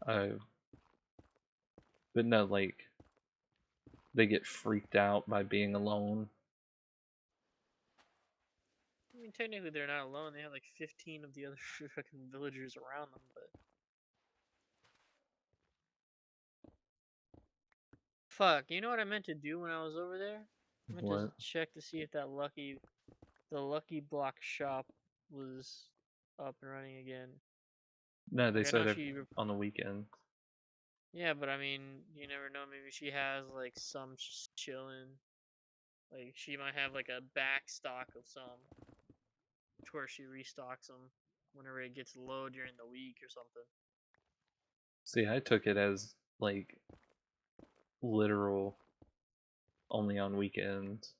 uh, but no, like they get freaked out by being alone. mean, technically they're not alone. They have like 15 of the other fucking villagers around them, but fuck, you know what I meant to do when I was over there? I meant to What? check to see if the Lucky Block shop was up and running again. No, they Like I know said it she, on the weekend. yeah, but I mean, you never know. Maybe she has like some chilling. Like she might have like a back stock of some, to where she restocks them whenever it gets low during the week or something. See, I took it as like literal only on weekends.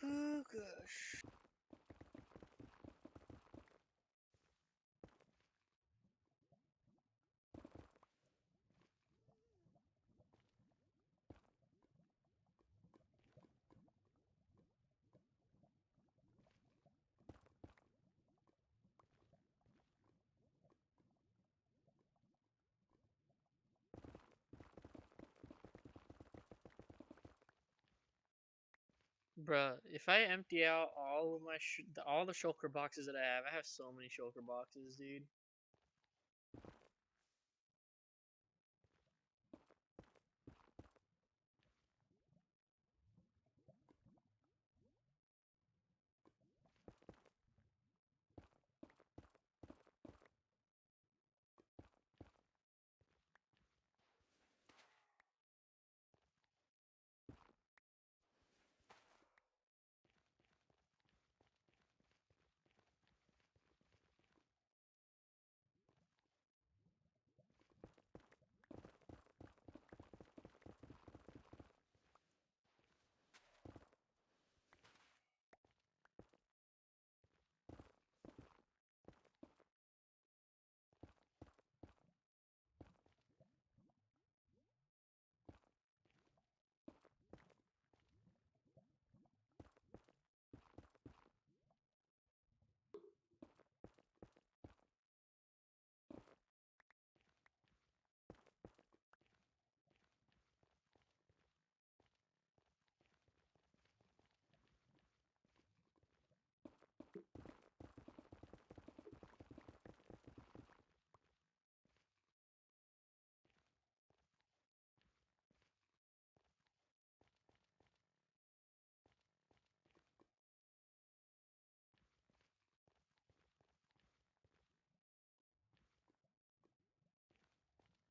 Oh gosh. Bruh, if I empty out all of my all the shulker boxes that I have so many shulker boxes, dude.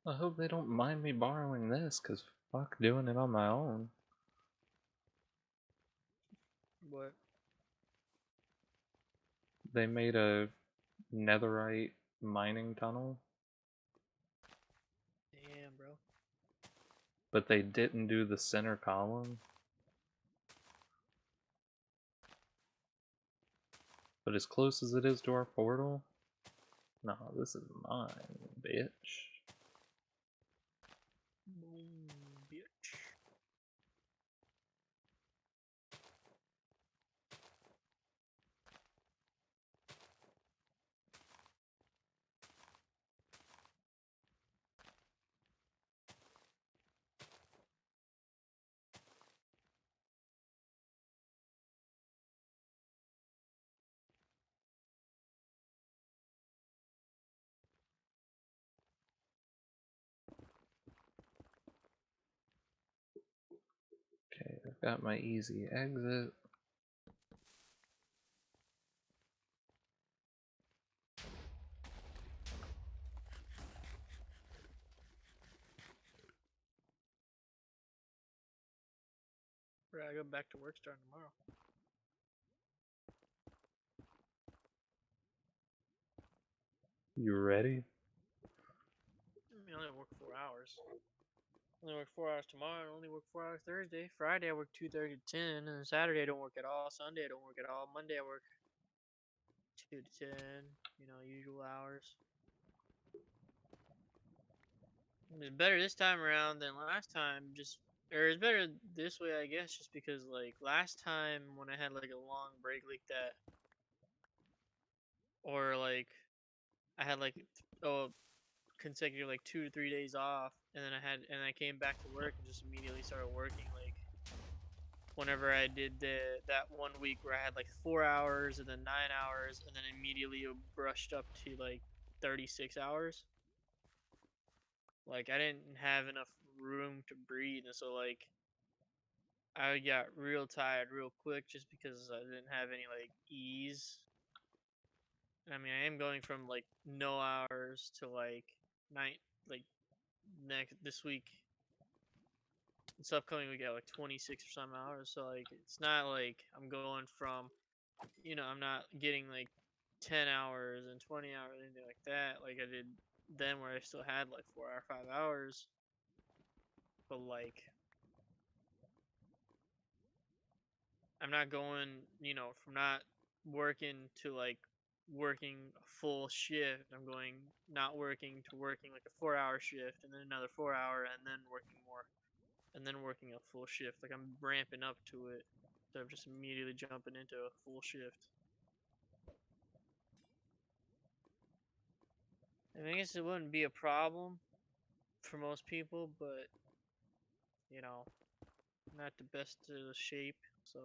I hope they don't mind me borrowing this, cause fuck doing it on my own. What? They made a netherite mining tunnel, Damn, bro. but they didn't do the center column. But as close as it is to our portal, no, this is mine, bitch. Boom, bitch. Okay, I've got my easy exit. Bro, I go back to work starting tomorrow. You ready? I mean, I only work 4 hours. I only work 4 hours tomorrow. I only work 4 hours Thursday. Friday I work 2:30 to 10, and Saturday I don't work at all. Sunday I don't work at all. Monday I work 2 to 10. You know, usual hours. It's better this time around than last time. Or it's better this way, I guess, just because like last time when I had like a long break like that, or like I had like consecutive like 2 to 3 days off, and then I came back to work and just immediately started working. Like whenever I did that one week where I had like 4 hours and then 9 hours, and then immediately it brushed up to like 36 hours. Like I didn't have enough room to breathe, and so like I got real tired real quick just because I didn't have any like ease. And I mean, I am going from like no hours to like night, like next this week. This upcoming week, I got like 26 or some hours. So like, it's not like I'm going from, I'm not getting like 10 hours and 20 hours, anything like that. Like I did then, where I still had like 4 or 5 hours. But like, I'm not going, from not working to like working a full shift. I'm going not working to working like a 4 hour shift and then another 4 hour and then working more and then working a full shift. Like I'm ramping up to it instead of just immediately jumping into a full shift. I guess it wouldn't be a problem for most people, but you know, not the best shape. So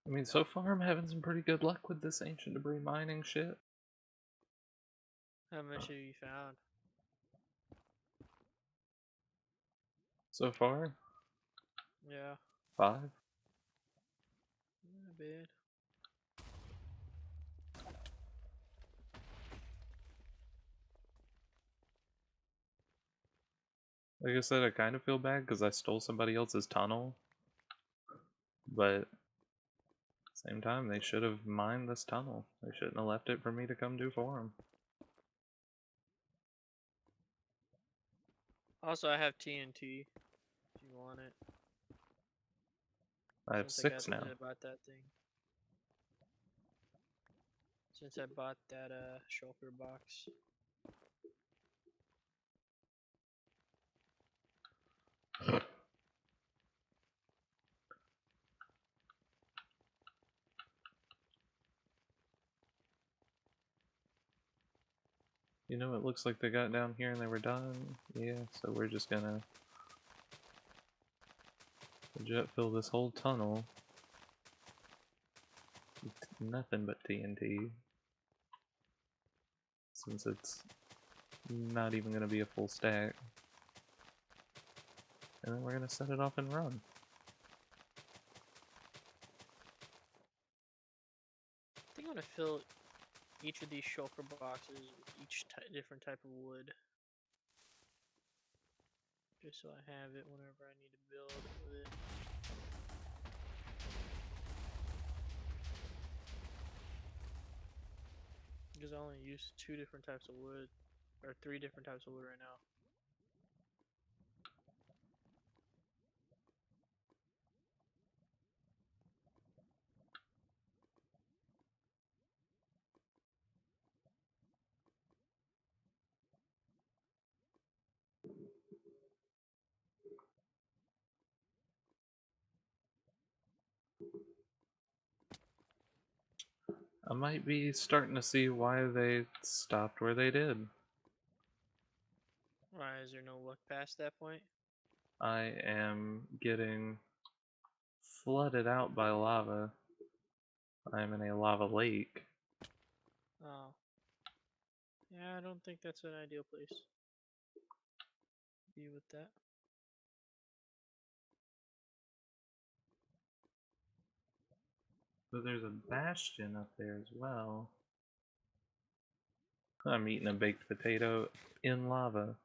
I mean, so far I'm having some pretty good luck with this ancient debris mining shit. how much have you found? So far, Yeah, 5. not bad. Like I said, I kind of feel bad because I stole somebody else's tunnel, but same time, they should have mined this tunnel. They shouldn't have left it for me to come do for them. Also, I have TNT if you want it. I have 6 Since now. I bought that thing. Since I bought that shulker box. You know, it looks like they got down here and they were done. Yeah, so we're just gonna jet fill this whole tunnel with nothing but TNT. Since it's not even gonna be a full stack. And then we're gonna set it off and run. I think I'm gonna fill each of these shulker boxes with each different type of wood. Just so I have it whenever I need to build with it. Because I only use 2 different types of wood. Or 3 different types of wood right now. I might be starting to see why they stopped where they did. Why is there no luck past that point? I am getting flooded out by lava. I'm in a lava lake. Oh, yeah, I don't think that's an ideal place to be with that. But there's a bastion up there as well. I'm eating a baked potato in lava.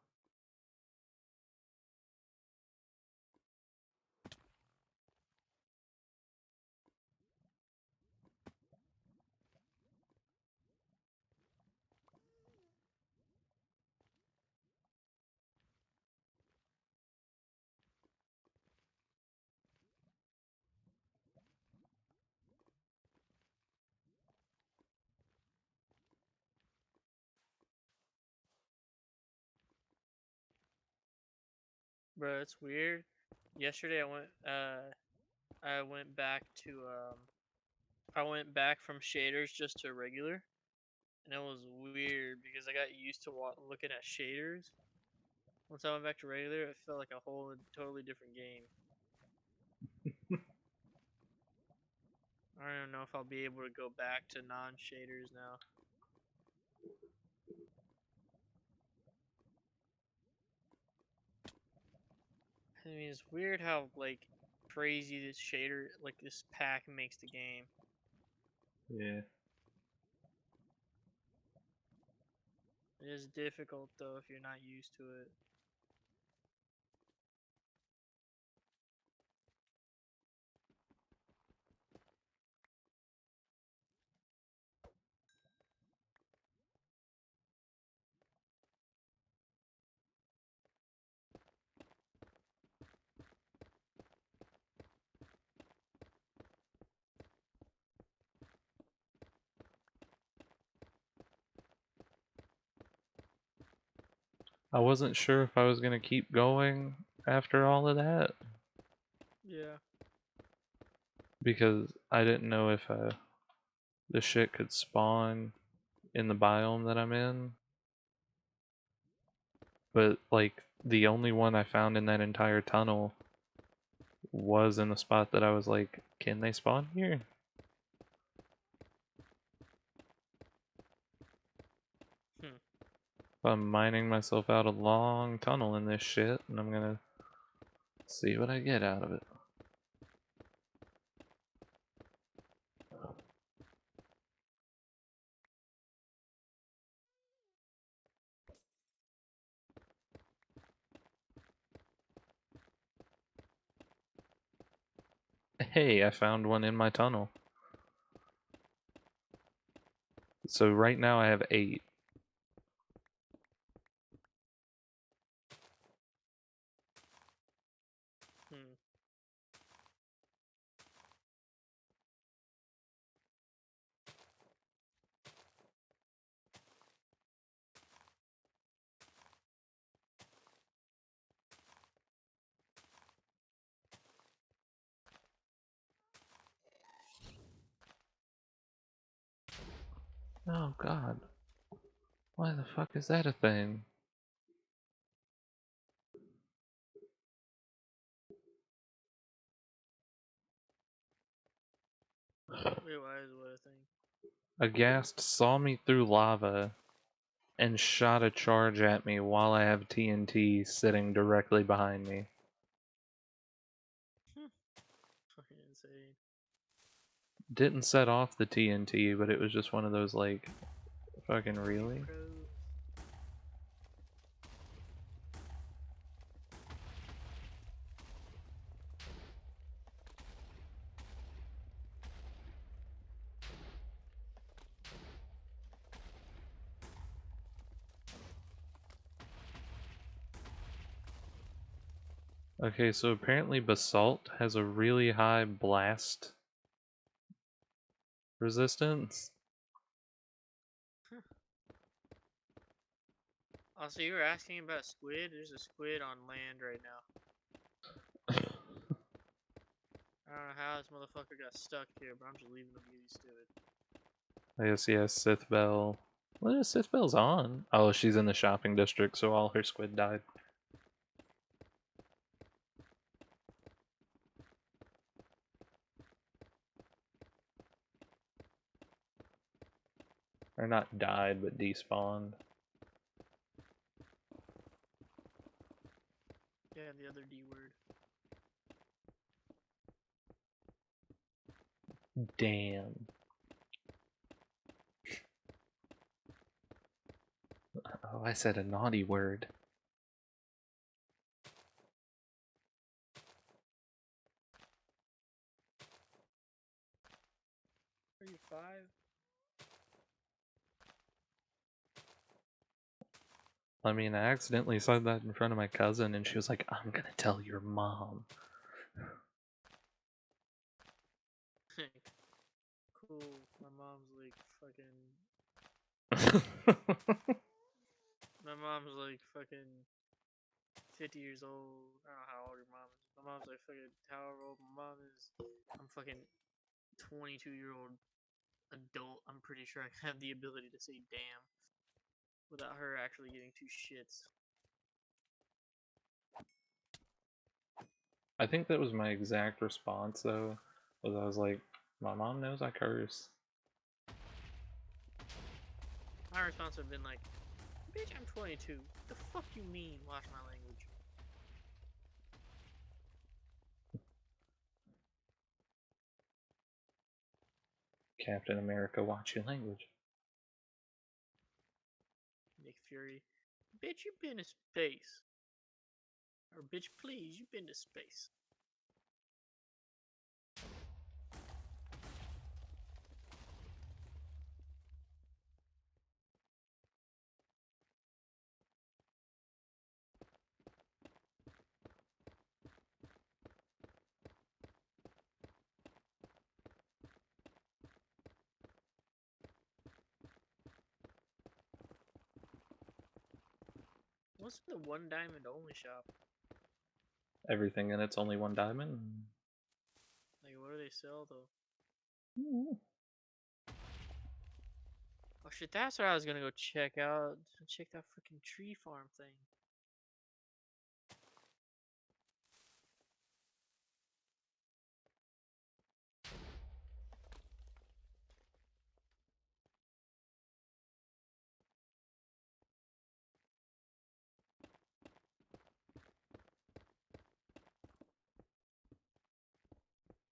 Bro, it's weird. Yesterday I went back to I went back from shaders just to regular, and it was weird because I got used to looking at shaders. Once I went back to regular, it felt like a whole totally different game. I don't know if I'll be able to go back to non-shaders now. I mean, it's weird how like crazy this shader, like this pack makes the game. Yeah. It is difficult though if you're not used to it. I wasn't sure if I was gonna keep going after all of that Yeah. because I didn't know if the shit could spawn in the biome that I'm in. But like the only one I found in that entire tunnel was in the spot that I was like, can they spawn here? Hmm. I'm mining myself out a long tunnel in this shit, and I'm gonna see what I get out of it. Hey, I found one in my tunnel. So right now I have 8. Hmm. Oh god, why the fuck is that a thing? Wait, why is what a thing? A ghast saw me through lava and shot a charge at me while I have TNT sitting directly behind me. Hmm. Fucking insane. Didn't set off the TNT, but it was just one of those like, fucking Game really? pro. Okay, so apparently basalt has a really high blast resistance. Also, you were asking about squid. There's a squid on land right now. I don't know how this motherfucker got stuck here, but I'm just leaving him because he's stupid. I guess yeah, Sith Bell. Well, Sith Bell's on. Oh, she's in the shopping district, so all her squid died. Or not died, but despawned. Yeah, the other D word. Damn. Oh, I said a naughty word. 35. I mean, I accidentally said that in front of my cousin, and she was like, I'm gonna tell your mom. Cool. My mom's like fucking. My mom's like fucking 50 years old. I don't know how old your mom is. My mom's like fucking however old my mom is. I'm fucking 22-year-old adult. I'm pretty sure I have the ability to say damn without her actually getting two shits. I think that was my exact response, though, was I was like, my mom knows I curse. My response would have been like, bitch, I'm 22. What the fuck you mean, watch my language? Captain America, watch your language. Nick Fury. Bitch, you been to space. Or bitch, please, you been to space. What's the one diamond only shop? Everything in it's only one diamond. Like, what do they sell though? Mm. Oh shit, that's what I was gonna go check out. Check that freaking tree farm thing.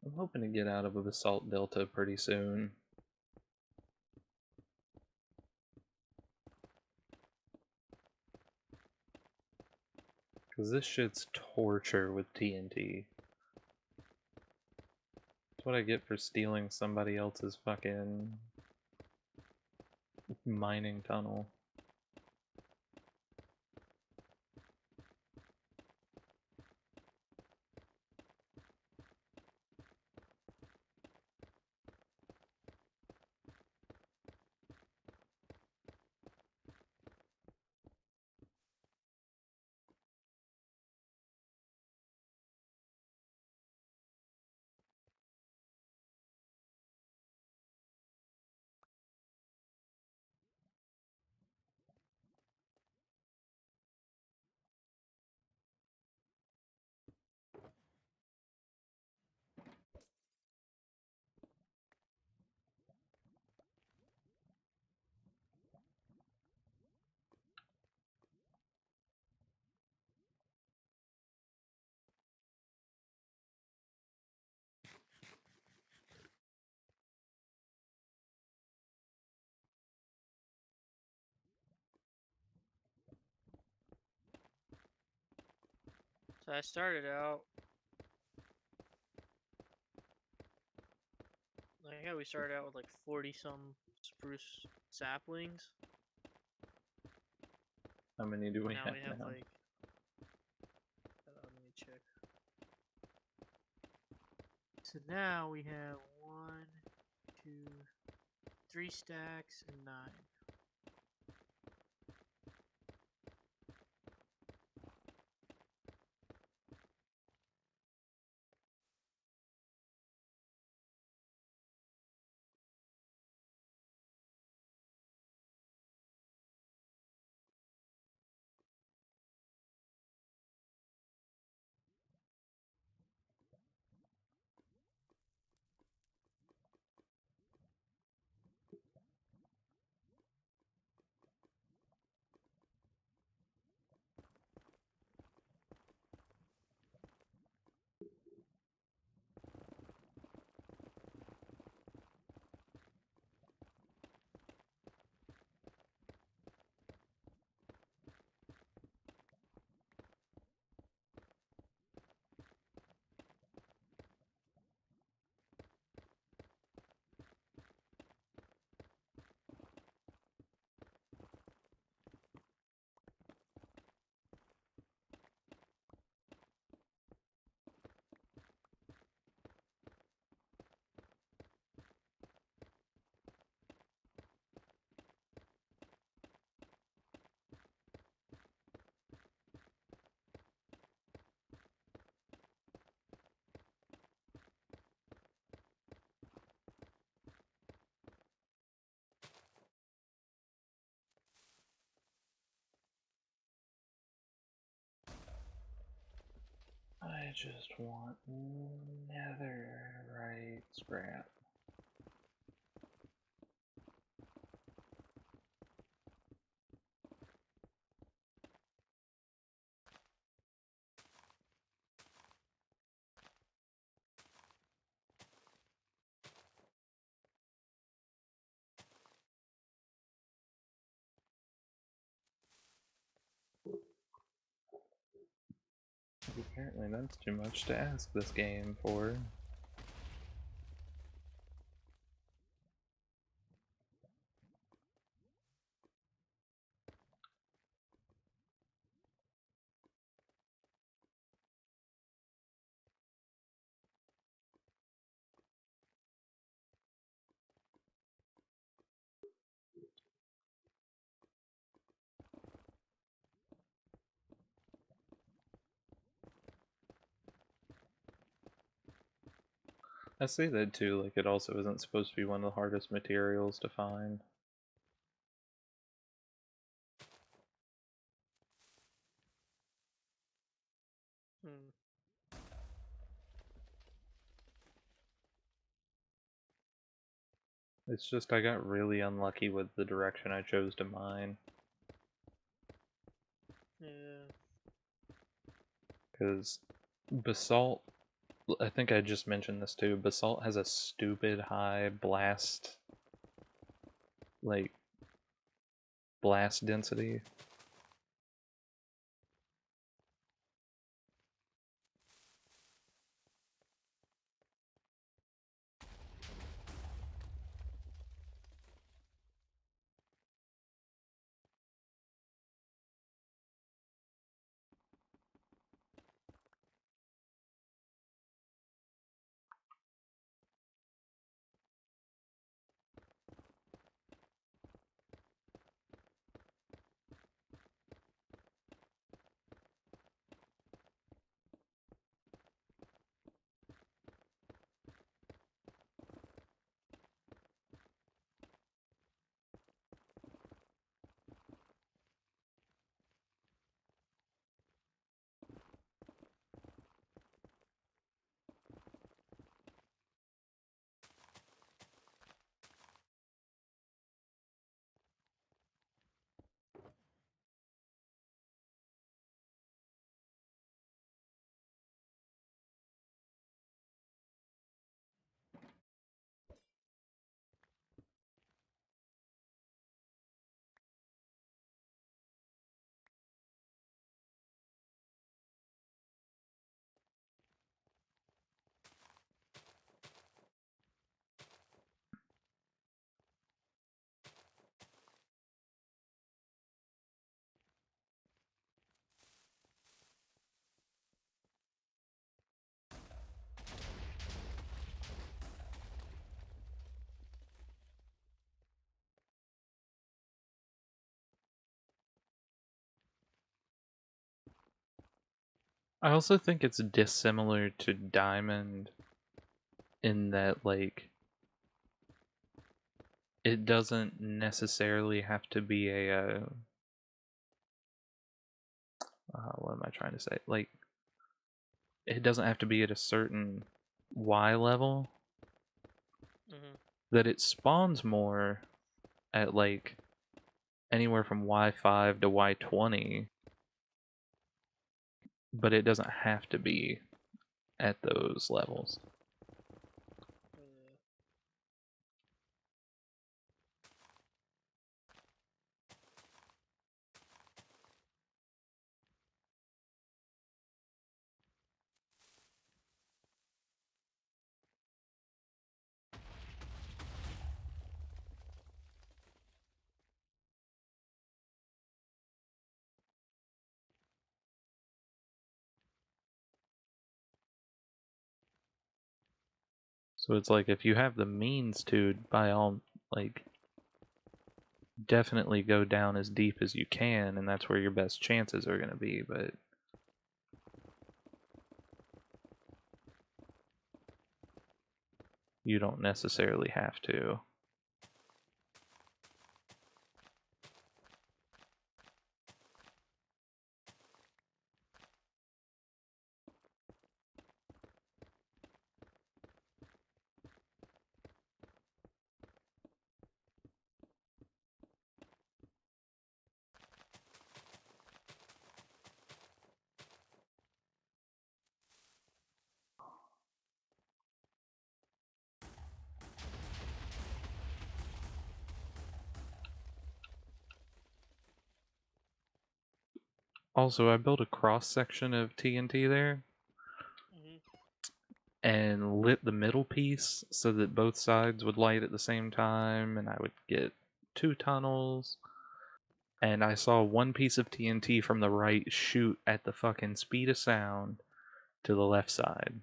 I'm hoping to get out of a basalt delta pretty soon. Because this shit's torture with TNT. That's what I get for stealing somebody else's fucking mining tunnel. So I started out like how we started out with like 40 some spruce saplings. How many do we Now have we have now? like let me check. So now we have one, two, three stacks and nine. just want netherite scrap. Apparently that's too much to ask this game for. I see that too, like it also isn't supposed to be one of the hardest materials to find. Hmm. It's just I got really unlucky with the direction I chose to mine. Yeah. Because basalt, I think I just mentioned this too, basalt has a stupid high like, blast density. I also think it's dissimilar to diamond in that, like, it doesn't necessarily have to be what am I trying to say? Like, it doesn't have to be at a certain Y level, Mhm. that it spawns more at like anywhere from Y5 to Y20, but it doesn't have to be at those levels. Yeah. So it's like if you have the means to, by all, like, definitely go down as deep as you can, and that's where your best chances are going to be, but you don't necessarily have to. Also, I built a cross section of TNT there Hmm. and lit the middle piece so that both sides would light at the same time, and I would get 2 tunnels. And I saw one piece of TNT from the right shoot at the fucking speed of sound to the left side.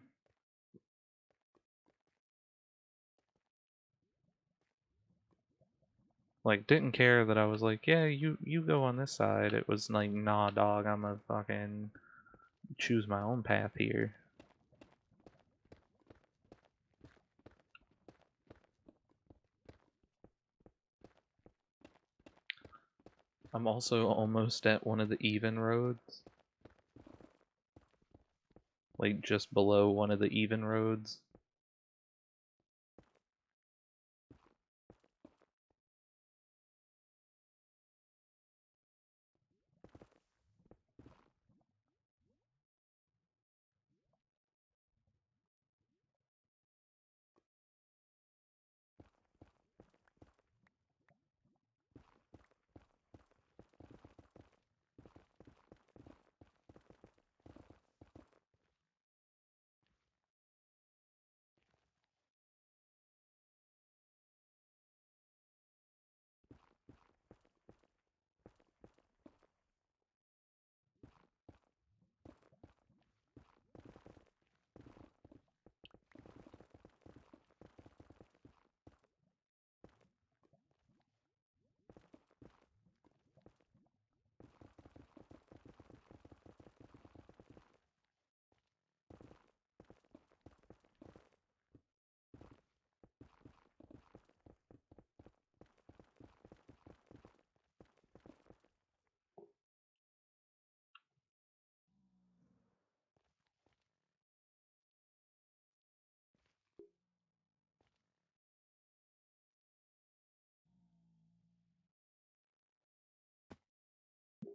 Like, didn't care that I was like, yeah, you go on this side. It was like, nah, dog, I'm gonna fucking choose my own path here. I'm also almost at one of the even roads, like just below one of the even roads.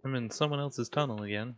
I'm in someone else's tunnel again.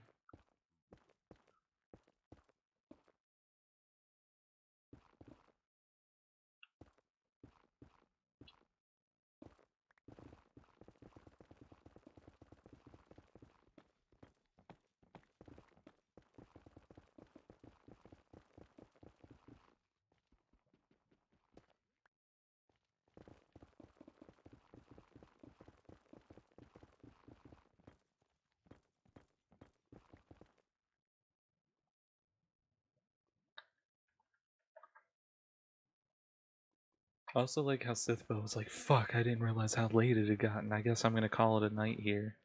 I also like how Sithbo was like, fuck, I didn't realize how late it had gotten. I guess I'm gonna call it a night here.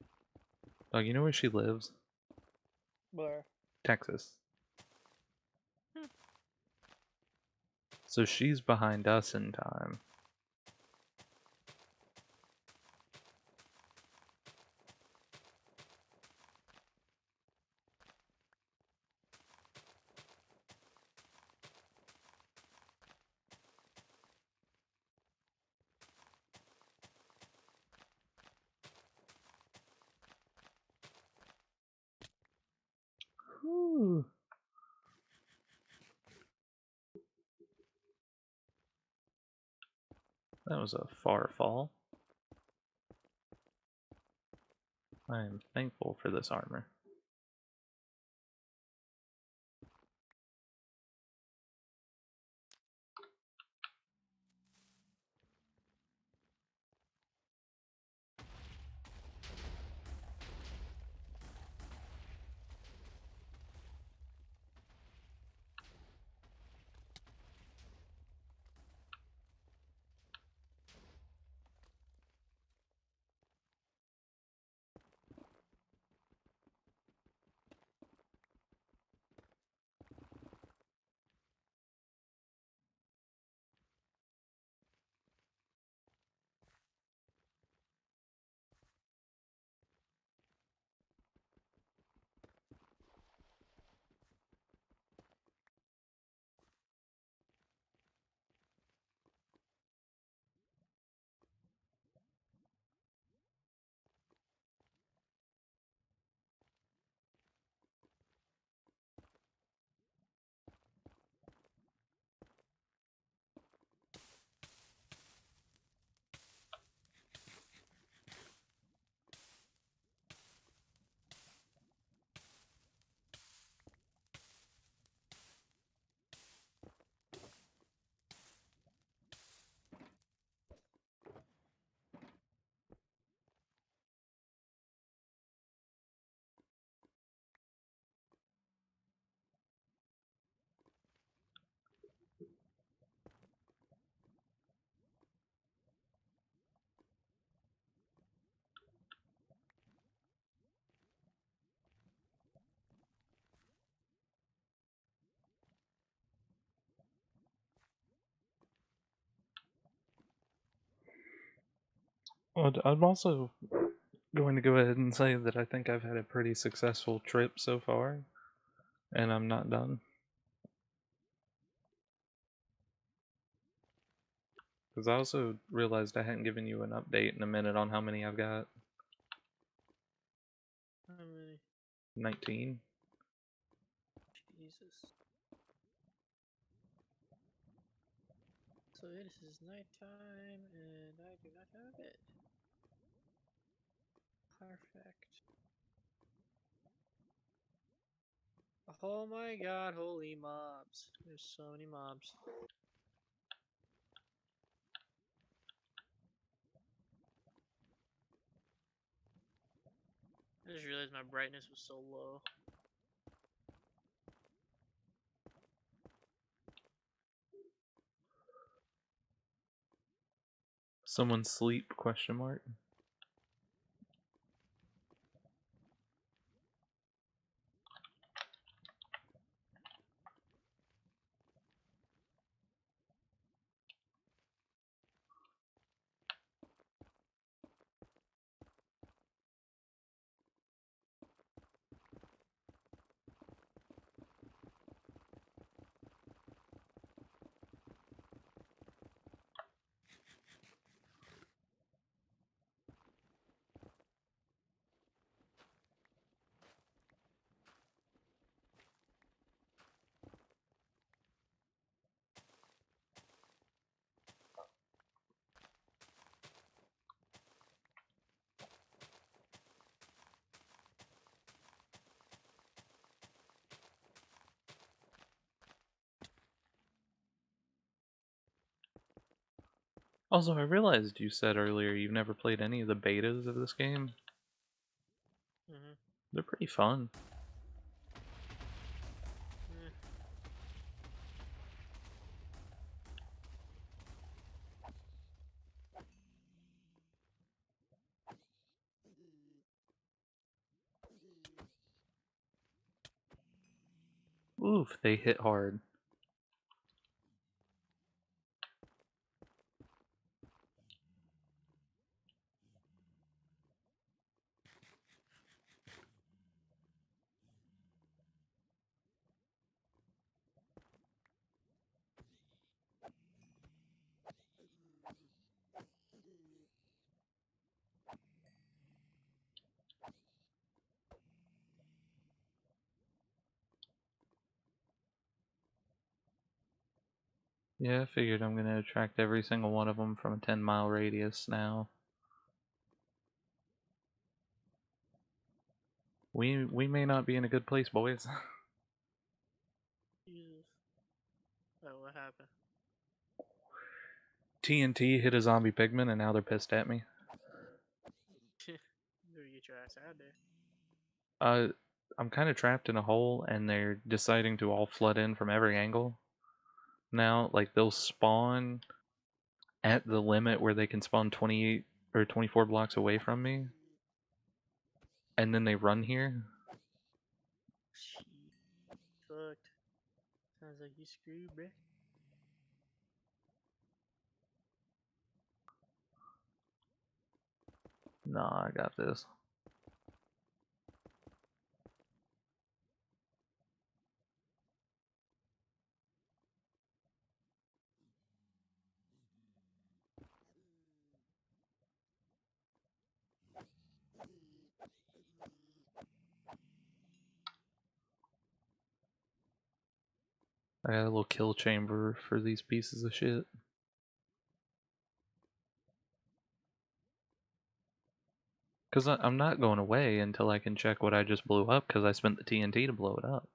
Dog, you know where she lives? Where? Texas. Hmm. So she's behind us in time. Whew. That was a far fall. I am thankful for this armor. Well, I'm also going to go ahead and say that I think I've had a pretty successful trip so far, and I'm not done. Because I also realized I hadn't given you an update in a minute on how many I've got. How many? 19. Jesus. So it is nighttime and I do not have a bed. Perfect. Oh my god, holy mobs. There's so many mobs. I just realized my brightness was so low. Someone sleep? Question mark. Also, I realized you said earlier you've never played any of the betas of this game. Mm-hmm. They're pretty fun. Eh. Oof, they hit hard. Yeah, I figured I'm gonna attract every single one of them from a 10-mile radius now. We may not be in a good place, boys. Jesus. Oh, what happened? TNT hit a zombie pigman and now they're pissed at me. You better get your ass out there. Uh, I'm kind of trapped in a hole and they're deciding to all flood in from every angle. Now, like, they'll spawn at the limit where they can spawn 28 or 24 blocks away from me, and then they run here. She fucked. Sounds like you screwed, bruh. Nah, I got this. I got a little kill chamber for these pieces of shit. Because I'm not going away until I can check what I just blew up, because I spent the TNT to blow it up.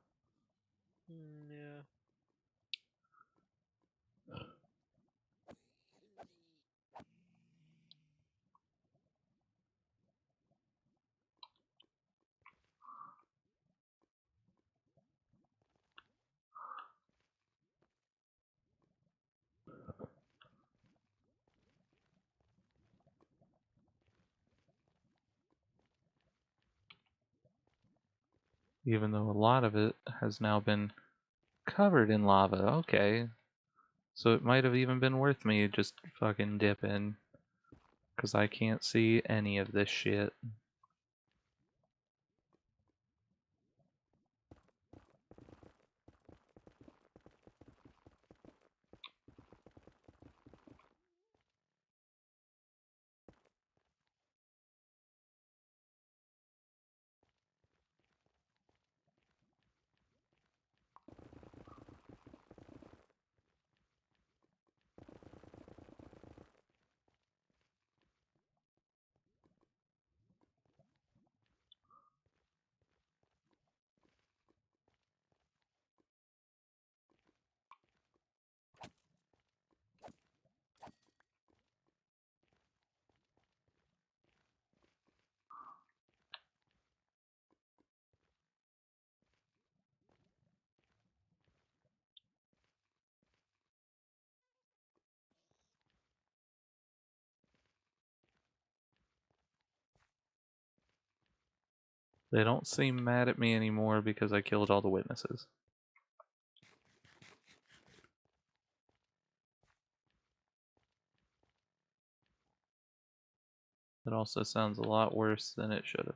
Yeah. Even though a lot of it has now been covered in lava. Okay. So it might have even been worth me just fucking dipping. Because I can't see any of this shit. They don't seem mad at me anymore because I killed all the witnesses. It also sounds a lot worse than it should have.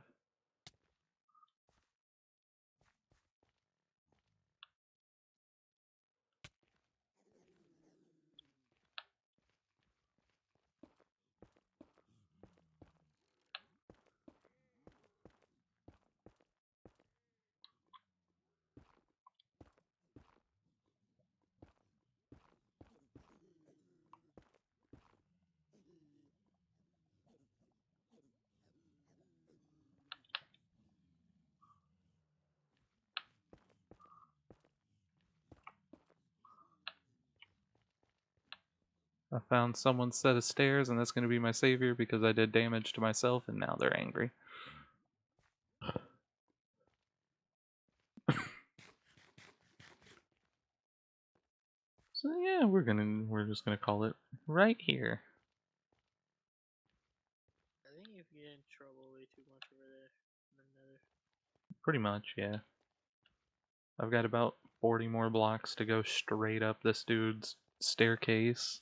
I found someone's set of stairs and that's going to be my savior because I did damage to myself and now they're angry. So yeah, we're just gonna call it right here. I think if you get in trouble way too much over there, then another. Pretty much, yeah. I've got about 40 more blocks to go straight up this dude's staircase.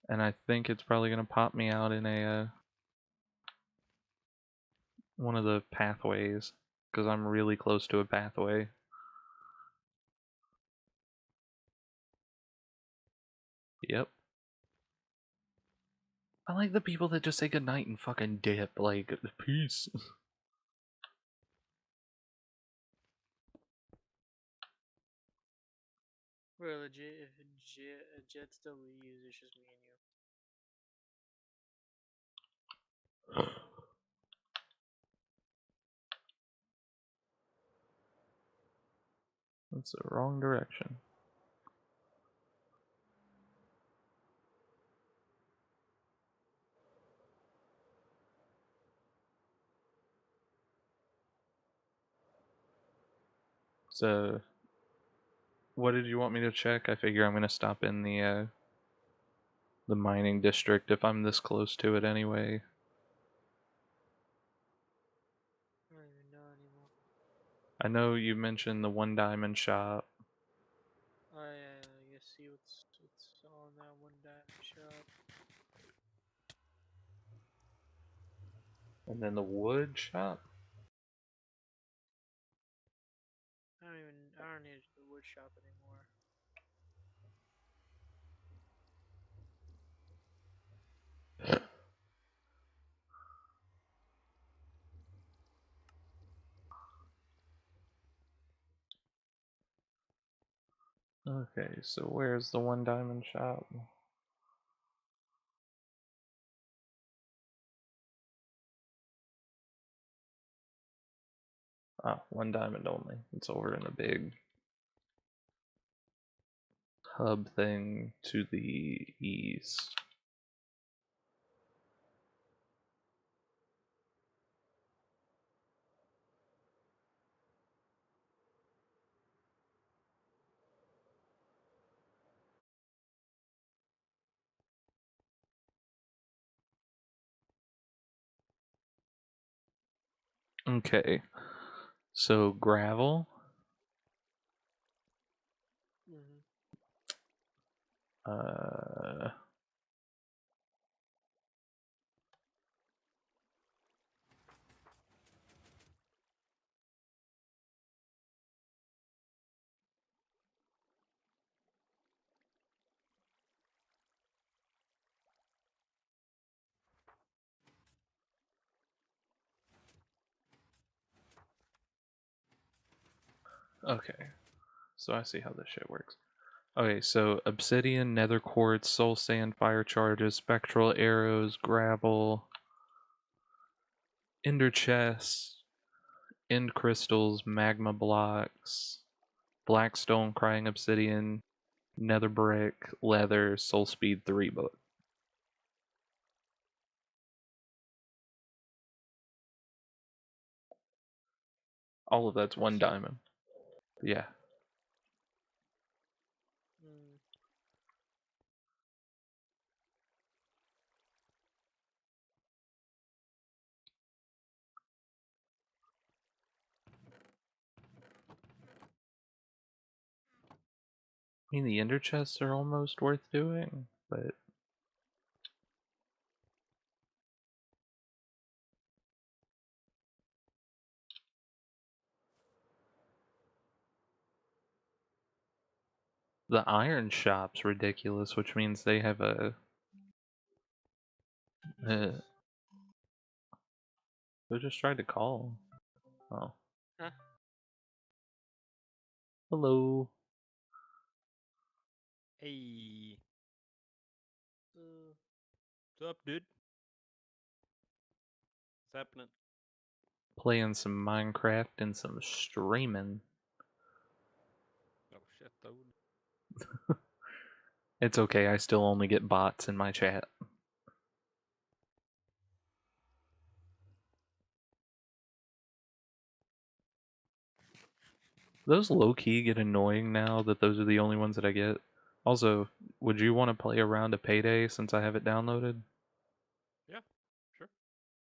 And I think it's probably gonna pop me out in a one of the pathways. Because I'm really close to a pathway. Yep. I like the people that just say goodnight and fucking dip, like, peace. Bro, legit, if Jet still leaves, it's just me and you. That's the wrong direction. So, what did you want me to check? I figure I'm gonna stop in the mining district if I'm this close to it anyway. I don't even know anymore. I know you mentioned the one diamond shop, Oh yeah, you see what's on that one diamond shop. and then the wood shop. I don't need the wood shop anymore. Okay, so where's the one diamond shop? Ah, one diamond only. It's over in a big hub thing to the east. Okay, so gravel. Mhm. Uh, Okay, so I see how this shit works. Okay, so obsidian, nether quartz, soul sand, fire charges, spectral arrows, gravel, ender chests, end crystals, magma blocks, blackstone, crying obsidian, nether brick, leather, soul speed 3 book. All of that's one So, diamond. Yeah. mm, I mean, the ender chests are almost worth doing, but the iron shop's ridiculous, which means they have uh who just tried to call? Oh. huh? Hello. Hey, what's up, dude? What's happening? Playing some Minecraft and some streaming. Oh shit, dude. It's okay, I still only get bots in my chat. Those low-key get annoying now that those are the only ones that I get. Also, would you want to play a round of Payday since I have it downloaded? Yeah, sure.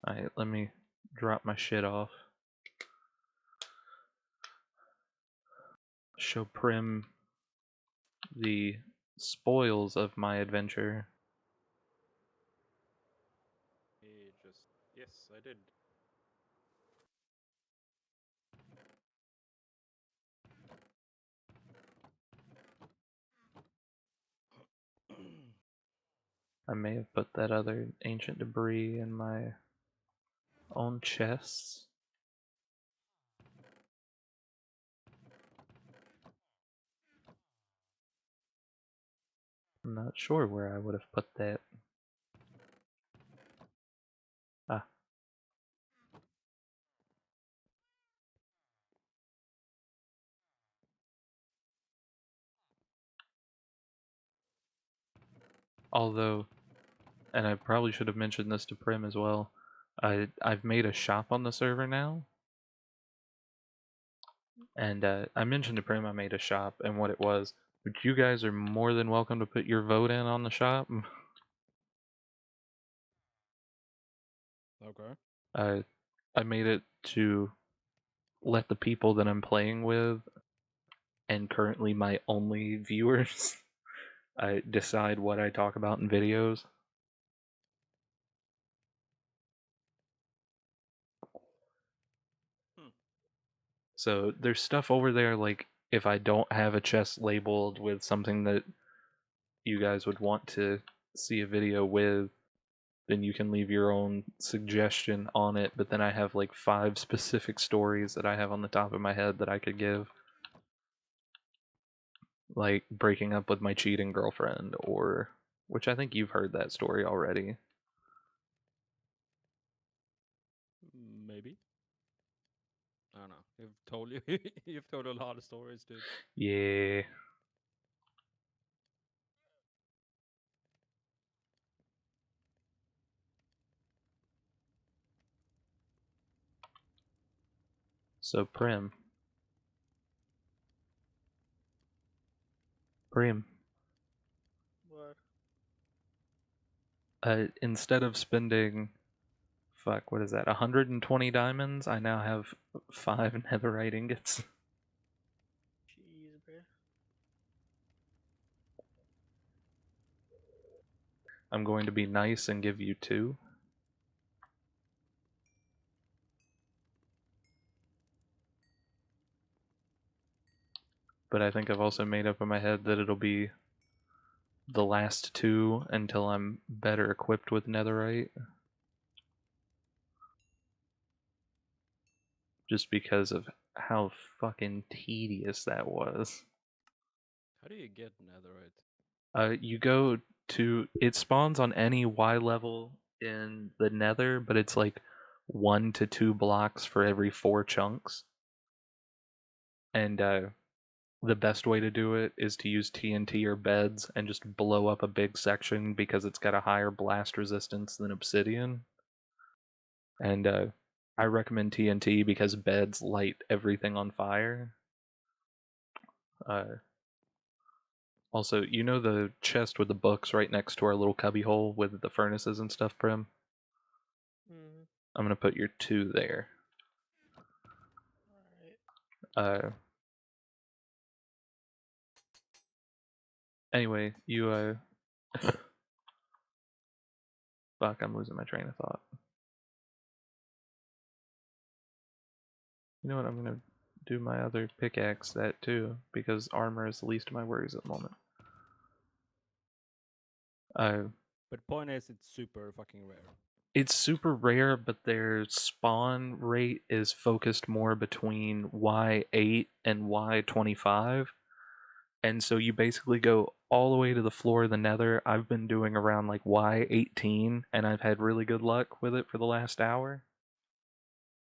Alright, let me drop my shit off. Show Prim the spoils of my adventure. Yes, I did. I may have put that other ancient debris in my own chests. I'm not sure where I would have put that. Ah, although, and I probably should have mentioned this to Prim as well, I've made a shop on the server now, and I mentioned to Prim I made a shop and what it was, but you guys are more than welcome to put your vote in on the shop. Okay. I I made it to let the people that I'm playing with and currently my only viewers I decide what I talk about in videos. Hmm. So there's stuff over there like if I don't have a chest labeled with something that you guys would want to see a video with, then you can leave your own suggestion on it. But then I have like 5 specific stories that I have on the top of my head that I could give. Like breaking up with my cheating girlfriend, or which I think you've heard that story already. Maybe. I don't know. You've told you've told a lot of stories, dude. Yeah. So Prim, What? instead of spending, fuck, what is that, 120 diamonds, I now have 5 netherite ingots. Jeez, bro. I'm going to be nice and give you 2. But I think I've also made up in my head that it'll be the last 2 until I'm better equipped with netherite. Just because of how fucking tedious that was. How do you get netherite? You go to it spawns on any Y level in the Nether, but it's like 1 to 2 blocks for every 4 chunks. And the best way to do it is to use TNT or beds and just blow up a big section because it's got a higher blast resistance than obsidian. And I recommend TNT because beds light everything on fire. Uh, Also, you know the chest with the books right next to our little cubby hole with the furnaces and stuff, Prim? Mm-hmm. I'm gonna put your 2 there. All right. Uh, anyway, you fuck, I'm losing my train of thought. You know what? I'm gonna do my other pickaxe that too because armor is the least of my worries at the moment. Uh, But point is, it's super fucking rare. it's super rare, but their spawn rate is focused more between Y8 and Y25. And so you basically go all the way to the floor of the nether. I've been doing around like Y18, and I've had really good luck with it for the last hour.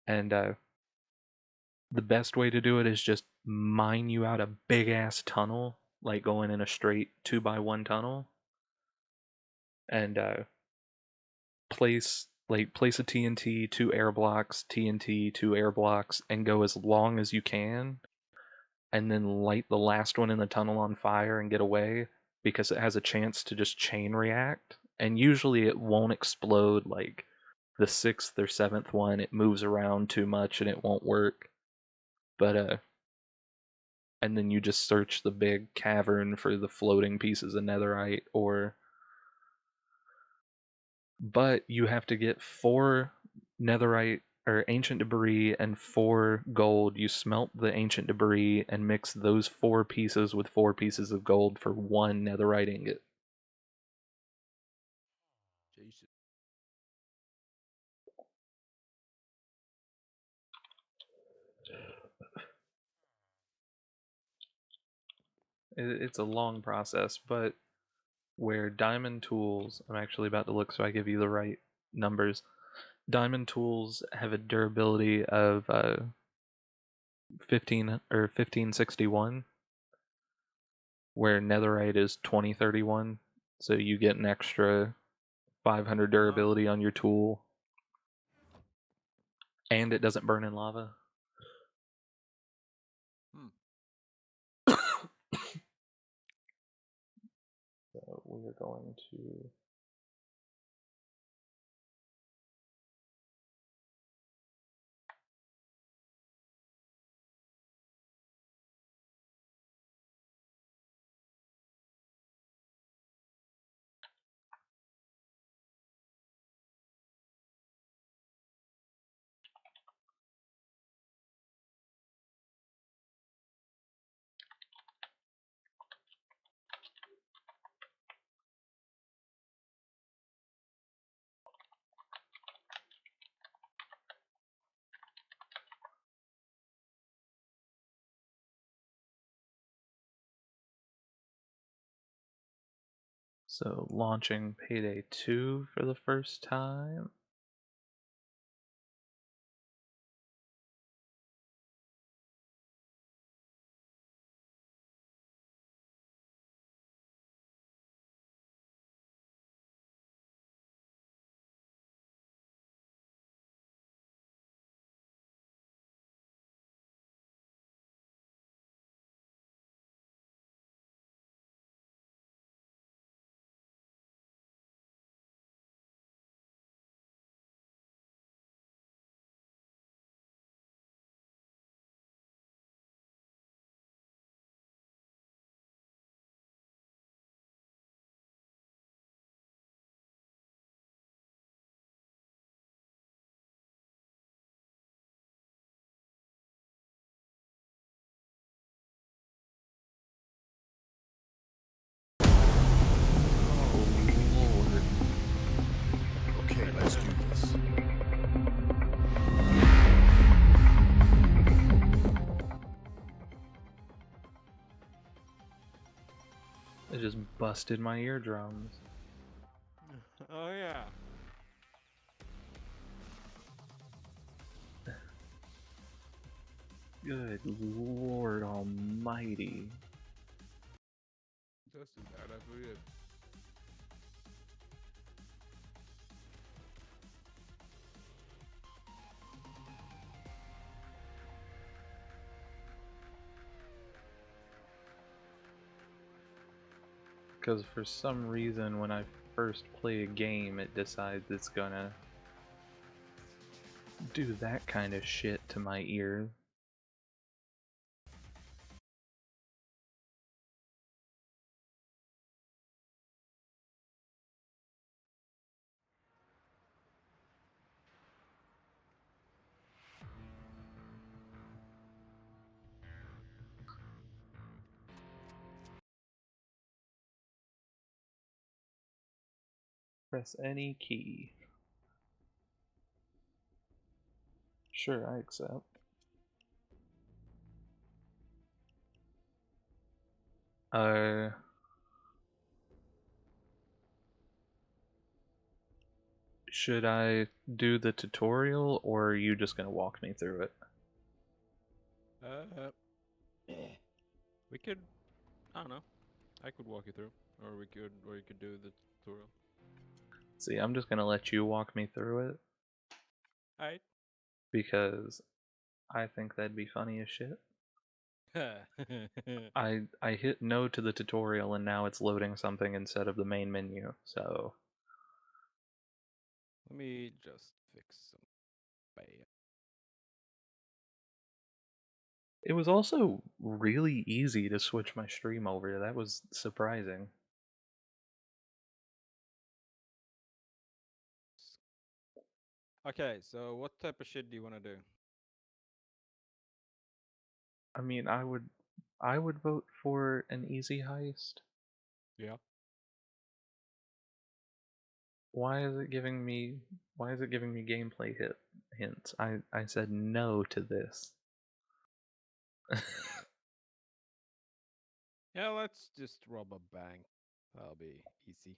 And the best way to do it is just mine you out a big ass tunnel, like going in a straight 2x1 tunnel, and place a TNT, 2 air blocks, TNT, 2 air blocks, and go as long as you can, and then light the last one in the tunnel on fire and get away because it has a chance to just chain react. And usually it won't explode like the 6th or 7th one. It moves around too much and it won't work. But and then you just search the big cavern for the floating pieces of netherite or but you have to get 4 netherite or ancient debris and 4 gold. You smelt the ancient debris and mix those 4 pieces with 4 pieces of gold for 1 netherite ingot. Jesus. It's a long process, but where diamond tools, I'm actually about to look so I give you the right numbers. Diamond tools have a durability of 1561, where netherite is 2031. So you get an extra 500 Wow. durability on your tool, and it doesn't burn in lava. Hmm. So we are going to. So launching Payday 2 for the first time. just busted my eardrums. Oh yeah. Good Lord Almighty. Just as bad as we did. Because for some reason, when I first play a game, it decides it's gonna do that kind of shit to my ear. Press any key. Sure, I accept. Uh, should I do the tutorial, or are you just gonna walk me through it? Uh, we could. I don't know. I could walk you through, or you could do the tutorial. See, I'm just gonna let you walk me through it, Alright. because I think that'd be funny as shit. Let I hit no to the tutorial and now it's loading something instead of the main menu, so me just fix some bad. it was also really easy to switch my stream over. That was surprising. Okay, so what type of shit do you want to do? I mean, I would vote for an easy heist. Yeah. Why is it giving me gameplay hints? I said no to this. Yeah, let's just rob a bank. That'll be easy.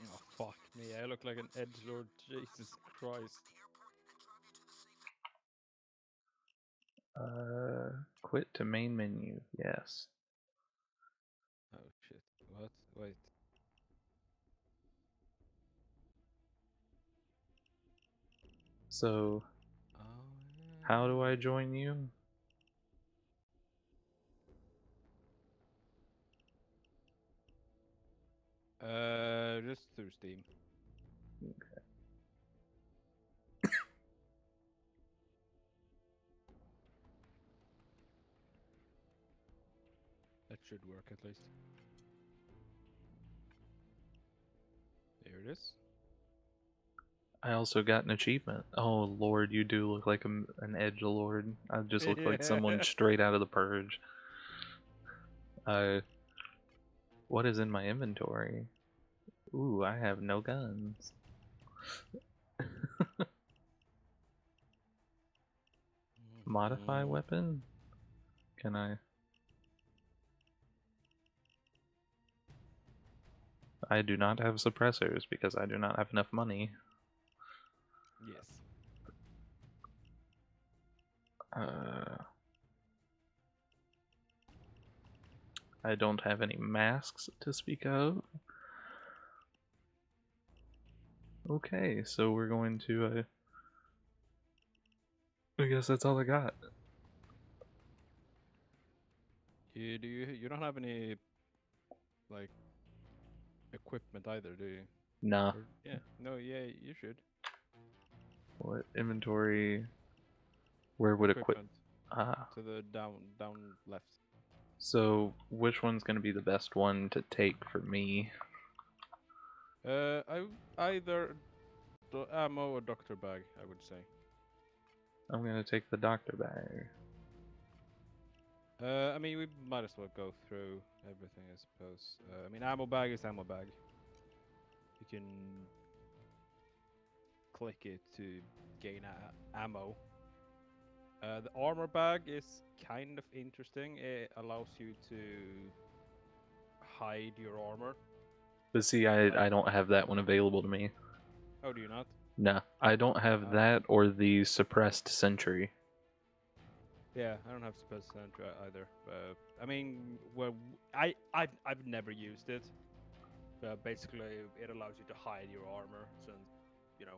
Oh, fuck me. I look like an edgelord. Jesus Christ. Quit to main menu. Yes. Oh, shit. What? Wait. So, how do I join you? Just through Steam. That should work at least. There it is. I also got an achievement. Oh lord, you do look like an edgelord. I just look like someone Yeah. straight out of the purge. Uh, what is in my inventory? Ooh, I have no guns. Modify Mhm. weapon? Can I? I do not have suppressors because I do not have enough money. Yes. Uh, I don't have any masks to speak of. Okay, so we're going to, I guess that's all I got. You don't have any like equipment either, do you? Nah. Or yeah, no, yeah, you should. What inventory? Where would equip? Equipment Ah. to the down left. So, which one's going to be the best one to take for me? I either the ammo or doctor bag, I would say. I'm going to take the doctor bag. I mean, we might as well go through everything, I suppose. I mean, ammo bag is ammo bag. You can click it to gain ammo. The armor bag is kind of interesting. It allows you to hide your armor. But see, Like, I don't have that one available to me. oh, do you not? No, I don't have Oh, that or the suppressed sentry. yeah, I don't have suppressed sentry either. I mean, well, I've never used it. Basically, it allows you to hide your armor, since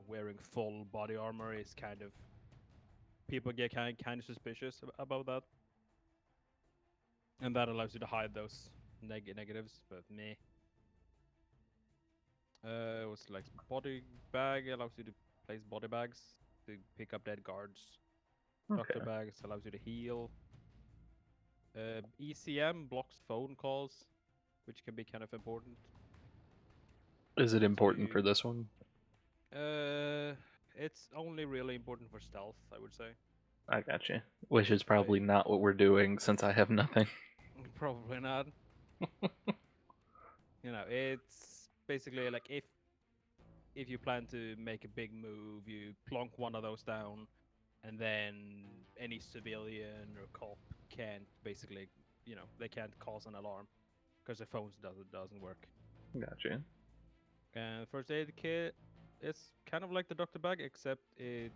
wearing full body armor is kind of people get kind of suspicious about that, and that allows you to hide those negatives. But me, what's like body bag allows you to place body bags to pick up dead guards. Doctor Okay. bags allows you to heal. ECM blocks phone calls, which can be kind of important. Is it So important for this one? uh, it's only really important for stealth, I would say. I got you. Which is probably Like, not what we're doing since I have nothing. probably not. It's basically like if you plan to make a big move, you plonk one of those down, and then any civilian or cop can't basically, they can't cause an alarm because their phones doesn't work. Gotcha. And first aid kit, it's kind of like the doctor bag, except it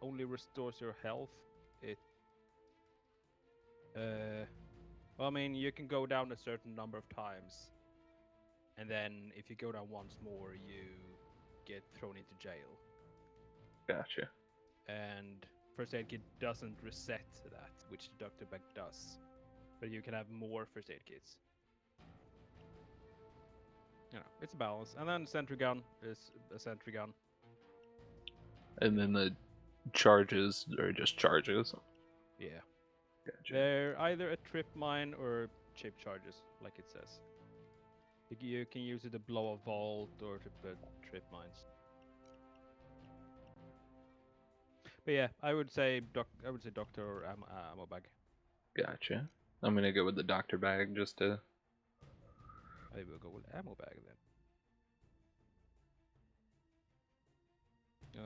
only restores your health. It well, I mean, you can go down a certain number of times, and then if you go down once more, you get thrown into jail. Gotcha. And first aid kit doesn't reset that, which the doctor bag does. But you can have more first aid kits. It's a balance. And then sentry gun is a sentry gun. And You then know, the charges are just charges. yeah. Gotcha. They're either a trip mine or chip charges, like it says. You can use it to blow a vault or to put trip mines. But yeah, I would say doctor or ammo bag. Gotcha. I'm gonna go with the doctor bag just to. I will go with ammo bag then.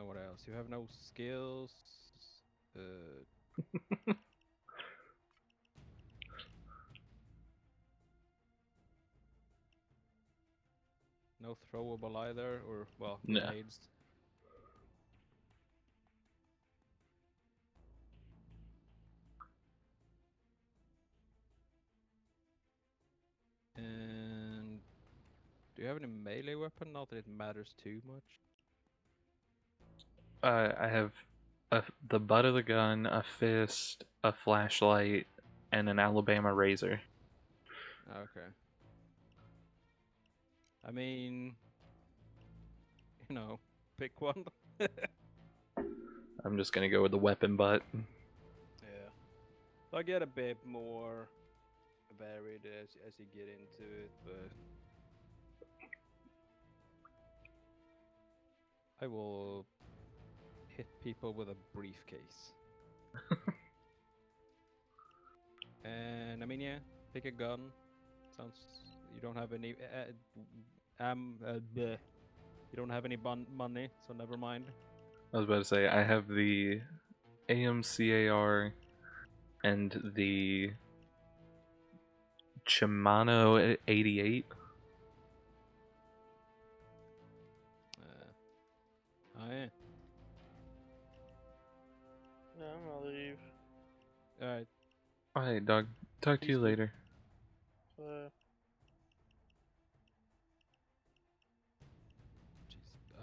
What else? You have no skills. Uh, no throwable either, or well, No. grenades. And do you have any melee weapon? Not that it matters too much. I have the butt of the gun, a fist, a flashlight, and an Alabama razor. Okay. I mean, you know, pick one. I'm just gonna go with the weapon butt. Yeah. I get a bit more varied as you get into it, but I will hit people with a briefcase. And I mean, yeah, pick a gun. Sounds you don't have any bleh. You don't have any money, so never mind. I was about to say I have the AMCAR and the Shimano 88. Oh yeah. Yeah, I'm gonna leave. All right. Alright, dog. Talk to Peace, you dude. later. So,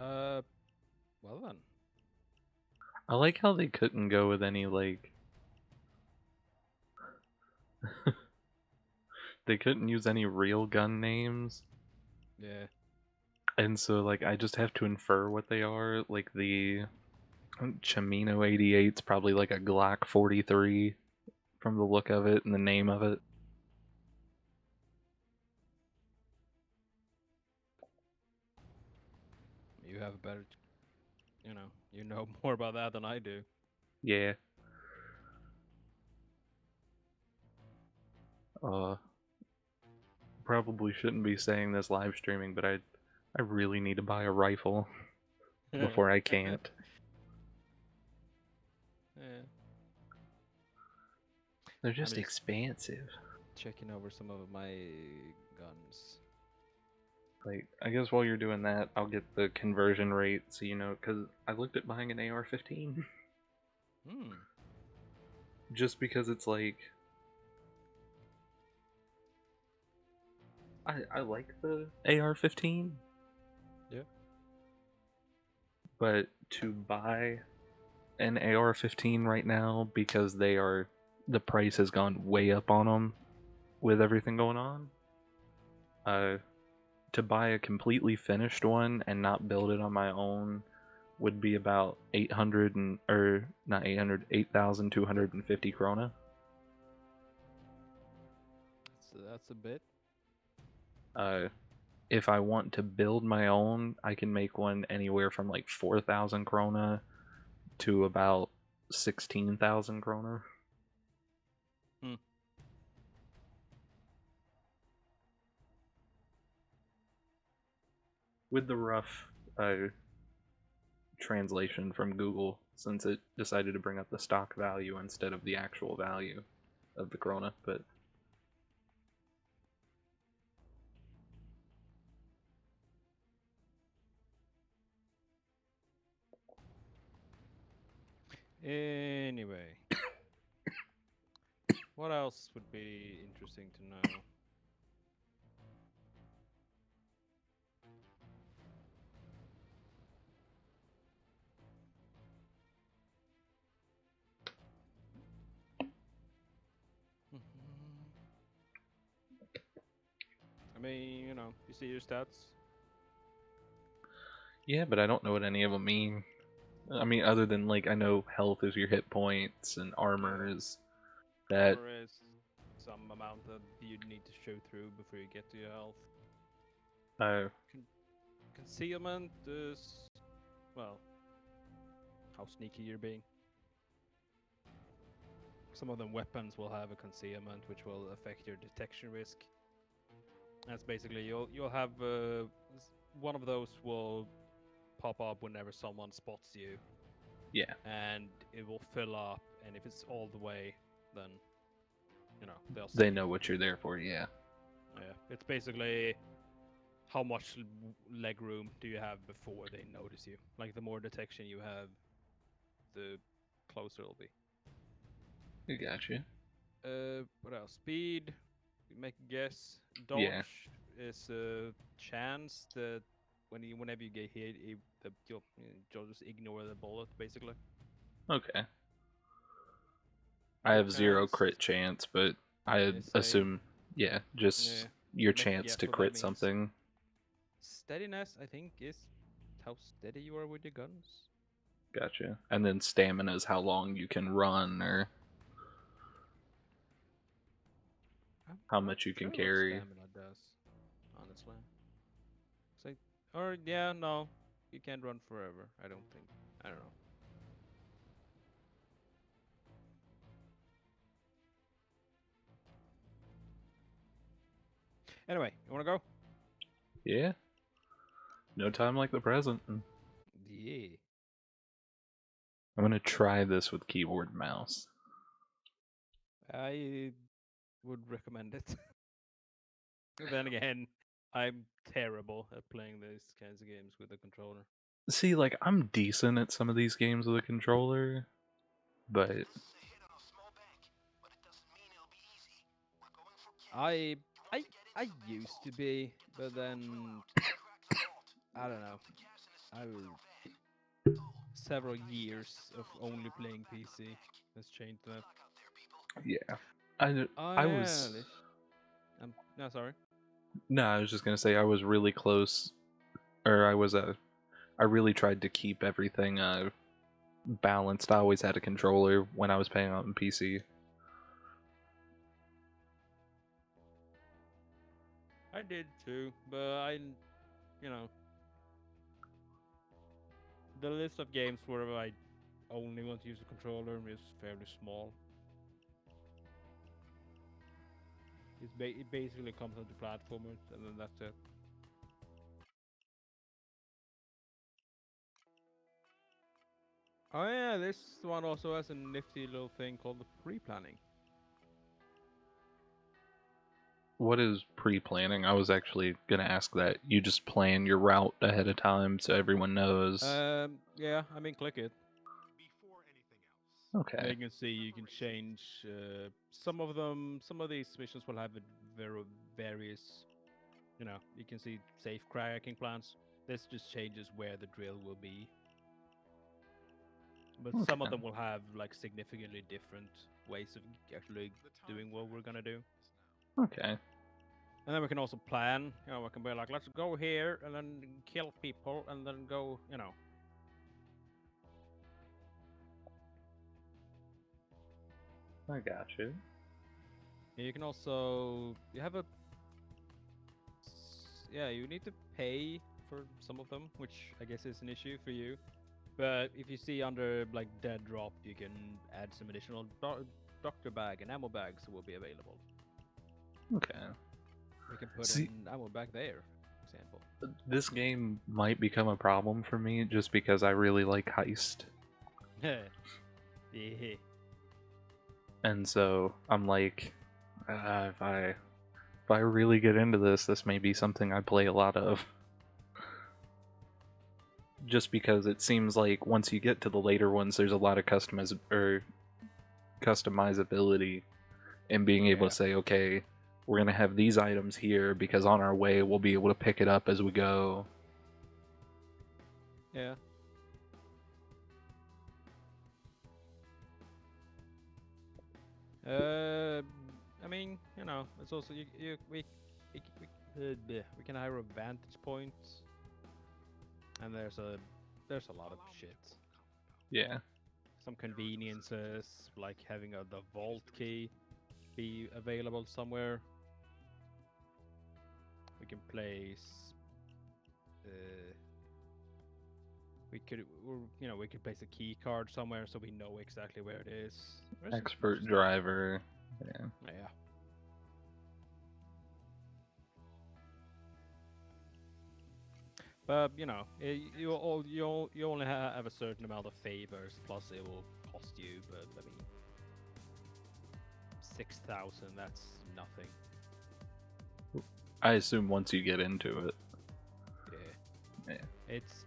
Jeez. Well then. I like how they couldn't go with any like they couldn't use any real gun names. Yeah. And so like I just have to infer what they are. Like the Chimino 88's probably like a Glock 43 from the look of it and the name of it. You have a better, you know more about that than I do. Yeah. Probably shouldn't be saying this live streaming, but I really need to buy a rifle before I can't. Yeah. They're I'm just just expensive. checking over some of my guns. Like, I guess while you're doing that, I'll get the conversion rate so you know, because I looked at buying an AR-15 Hmm. just because it's like I like the AR-15, Yeah. but to buy an AR-15 right now because the price has gone way up on them with everything going on. Uh, to buy a completely finished one and not build it on my own would be about 800 and or not 800 8,250 krona. That's a bit. Uh, if I want to build my own, I can make one anywhere from like 4,000 krona to about 16,000 krona. Hmm. With the rough translation from Google, since it decided to bring up the stock value instead of the actual value of the krona. But Anyway, what else would be interesting to know? I mean, you see your stats. yeah, but I don't know what any of them mean. I mean, other than like I know health is your hit points and armor Yeah. is that. Armor is some amount that you need to show through before you get to your health. Uh, Con- Concealment is, well, how sneaky you're being. Some of them weapons will have a concealment, which will affect your detection risk. That's basically you'll have one of those will pop up whenever someone spots you, yeah, and it will fill up. And if it's all the way, then they'll see they you. know what you're there for. Yeah, Yeah, it's basically how much leg room do you have before they notice you. Like the more detection you have, the closer it'll be. I got you. What else? Speed. You make a guess. Yeah, Dodge is a chance that whenever you get hit, you'll just ignore the bullet basically. okay. I Crit have zero chance. crit chance, but I Yeah, same. assume, yeah, Yeah. just your Make a chance guess to what that crit means. something. Steadiness, I think, is how steady you are with your guns. Gotcha. And then stamina is how long you can run or I'm how not much you can sure what carry. stamina does, honestly. It's or yeah, no, you can't run forever. I don't think. I don't know. Anyway, you wanna go? Yeah, no time like the present. Yeah. I'm gonna try this with keyboard and mouse. I would recommend it. Then again, I'm terrible at playing these kinds of games with a controller. See, like, I'm decent at some of these games with a controller, but I I I used to be, but then I don't know. I several years of only playing PC has changed that. yeah. I, Oh I yeah, was. I'm no sorry. No, I was just gonna say I was really close, or I really tried to keep everything balanced. I always had a controller when I was playing on PC. I did too, but you know, the list of games where I only want to use a controller is fairly small. It basically comes onto platformers, and then that's it. Oh yeah, this one also has a nifty little thing called the pre-planning. What is pre-planning? I was actually gonna ask that. You just plan your route ahead of time so everyone knows. Yeah, I mean, click it. And Okay. you can see you can change some of them. Some of these missions will have very various. You know, you can see safe cracking plans. This just changes where the drill will be. But some of Okay. them will have like significantly different ways of actually doing what we're gonna do. Okay. And then we can also plan. You know, we can be like, let's go here and then kill people and then go. You know. I got you. You can also you have a yeah, you need to pay for some of them, which I guess is an issue for you. But if you see under like dead drop, you can add some additional doctor bag and ammo bags will be available. Okay. We can put See, an ammo bag there, for example. this game might become a problem for me just because I really like heist. Yeah. And so I'm like, if I really get into this, this may be something I play a lot of. Just because it seems like once you get to the later ones, there's a lot of customizability in being able Yeah. to say, okay, we're gonna have these items here because on our way we'll be able to pick it up as we go. Yeah. Uh, I mean, you know, it's also we can hire a vantage point, and there's a lot of shit. Yeah. Some conveniences like having the vault key be available somewhere. We can place. Uh, we could place a key card somewhere so we know exactly where it is. There's a bunch of Expert stuff. driver. Yeah. Yeah. But you know, you only have a certain amount of favors. Plus, it will cost you. But I mean, 6,000. That's nothing. I assume once you get into it. Yeah. Yeah. It's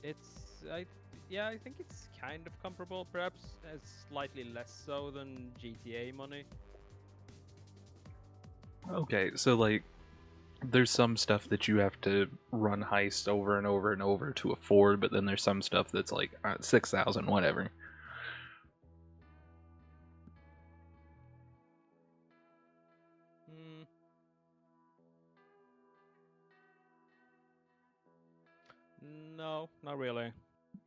it's I yeah, I think it's kind of comparable. Perhaps it's slightly less so than GTA money. Okay, so like there's some stuff that you have to run heists over and over and over to afford, but then there's some stuff that's like 6,000, whatever. Hmm. No, not really.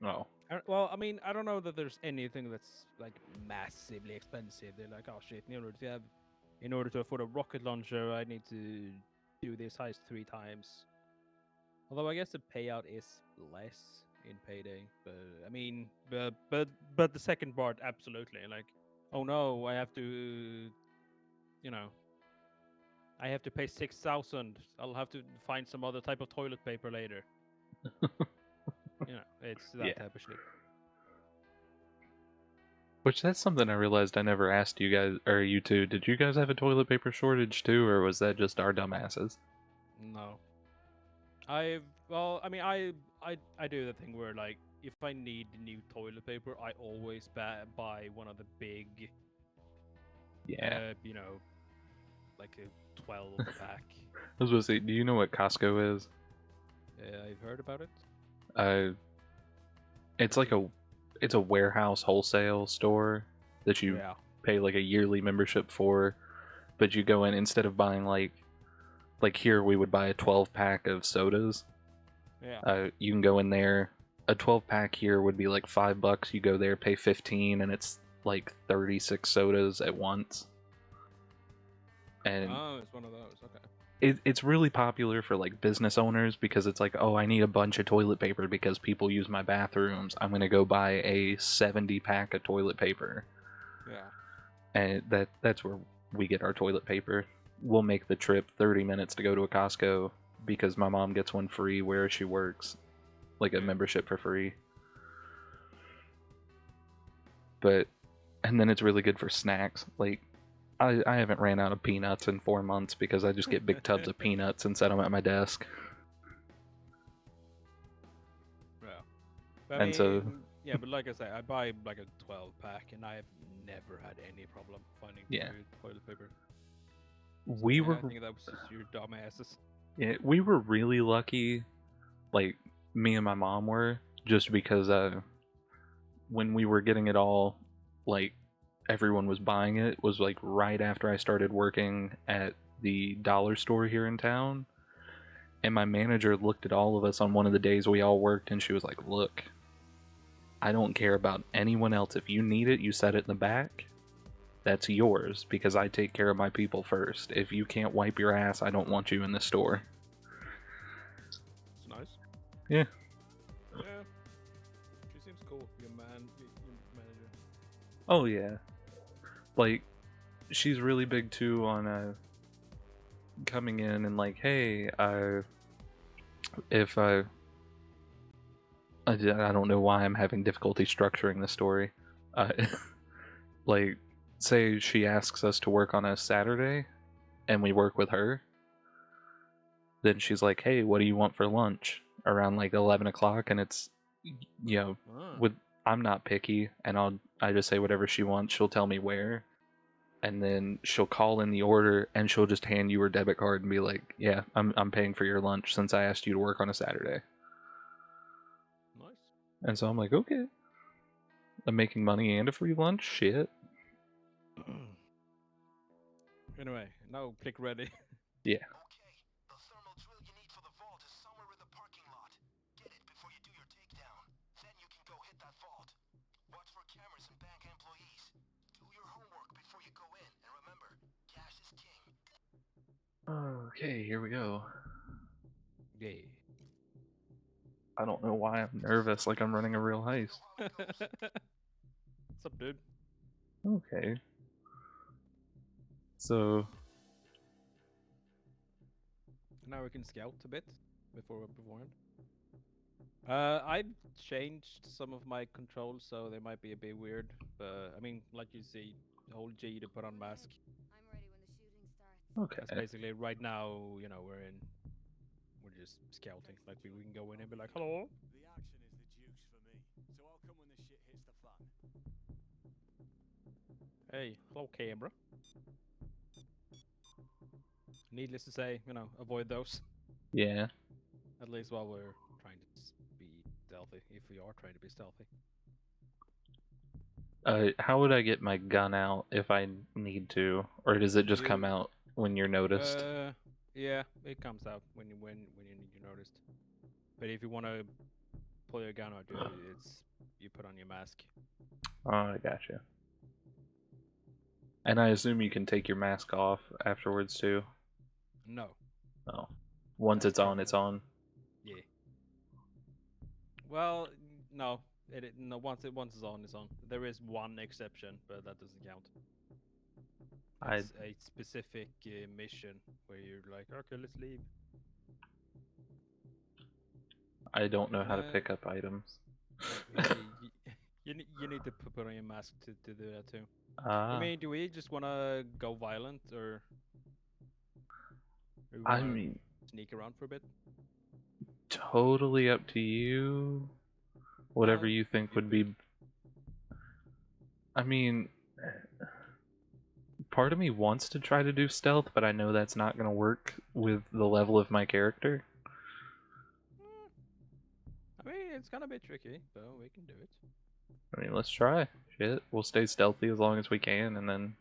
Oh, Well, I mean, I don't know that there's anything that's like massively expensive. They're like, oh shit, in order to afford a rocket launcher, I need to do this heist 3 times. Although I guess the payout is less in payday, but I mean, but the second part, absolutely. Like, oh no, you know, I have to pay 6,000. I'll have to find some other type of toilet paper later. You know, it's that yeah. type of shit. Which that's something I realized I never asked you guys, or you two. Did you guys have a toilet paper shortage too, or was that just our dumbasses? No. I mean, I do the thing where like if I need new toilet paper, I always buy one of the big, Yeah. you know, like a 12 pack. I was supposed to say, do you know what Costco is? I've heard about it. Uh, it's What like is it? it's a warehouse wholesale store that you Yeah. pay like a yearly membership for, but you go in instead of buying like here we would buy a 12 pack of sodas. Yeah. You can go in there. A 12 pack here would be like $5. You go there, pay 15, and it's like 36 sodas at once. And Oh, it's one of those. Okay. it's really popular for like business owners because it's like, oh, I need a bunch of toilet paper because people use my bathrooms. I'm gonna go buy a 70 pack of toilet paper, Yeah. and that's where we get our toilet paper. We'll make the trip 30 minutes to go to a Costco because my mom gets one free where she works, like a Yeah. membership for free. But and then it's really good for snacks. Like I haven't ran out of peanuts in 4 months because I just get big tubs of peanuts and set them at my desk. Yeah. But I And so mean, yeah, but like I say, I buy like a 12 pack, and I have never had any problem finding yeah, toilet paper. So we yeah, were I think that was just your dumb asses. yeah, we were really lucky. Like me and my mom were just because when we were getting it all, like everyone was buying it was like right after I started working at the dollar store here in town. And my manager looked at all of us on one of the days we all worked and she was like, "Look, I don't care about anyone else. If you need it, you set it in the back. That's yours because I take care of my people first. If you can't wipe your ass, I don't want you in the store." It's nice. Yeah. Yeah, she seems cool. Your manager. Oh yeah. Like she's really big too on coming in and like, "Hey, if I don't know why I'm having difficulty structuring the story. Uh, like, say she asks us to work on a Saturday, and we work with her. Then she's like, "Hey, what do you want for lunch?" Around like 11 o'clock, and it's, you know, Ah, with I'm not picky, and I just say whatever she wants. She'll tell me where, and then she'll call in the order, and she'll just hand you her debit card and be like, "Yeah, I'm paying for your lunch since I asked you to work on a Saturday." nice. And so I'm like, "Okay, I'm making money and a free lunch. Shit." Anyway, now click ready. Yeah. Okay, the thermal drill you need for the vault is somewhere in the parking lot. Get it before you do your takedown. Then you can go hit that vault. Watch for cameras and bank employees. Do your homework before you go in, and remember, cash is king. Okay, here we go. Yeah. I don't know why I'm nervous like I'm running a real heist. What's up, dude? Okay. So, Now we can scout a bit beforehand. I've changed some of my controls, so they might be a bit weird. But I mean, like you see, hold G to put on mask. I'm ready when the shooting starts. That's okay. basically right now. We're just scouting. Like we can go in and be like, hello. The action is the juice for me, so I'll come when the shit hits the fan. Hey, hello, camera. Needless to say, avoid those. Yeah. At least while we're trying to be stealthy, if we are trying to be stealthy. How would I get my gun out if I need to, or does it just come You, out when you're noticed? yeah, it comes out when you noticed. But if you want to pull your gun out, you put on your mask. Oh, I gotcha. And I assume you can take your mask off afterwards too. No, Oh, once that's it's on, it's probably on. yeah. Well, no, no. Once it's on, it's on. There is one exception, but that doesn't count. I It's a specific mission where you're like, okay, let's leave. I don't know how to Uh, pick up items. you need to put on your mask to do that too. I Ah, mean, do we just want to go violent, or we I want to mean, sneak around for a bit? totally up to you. Whatever No, you think you would pick. be. I mean, part of me wants to try to do stealth, but I know that's not going to work with the level of my character. Mm, I mean, it's gonna be tricky, but we can do it. I mean, let's try. Shit, we'll stay stealthy as long as we can, and then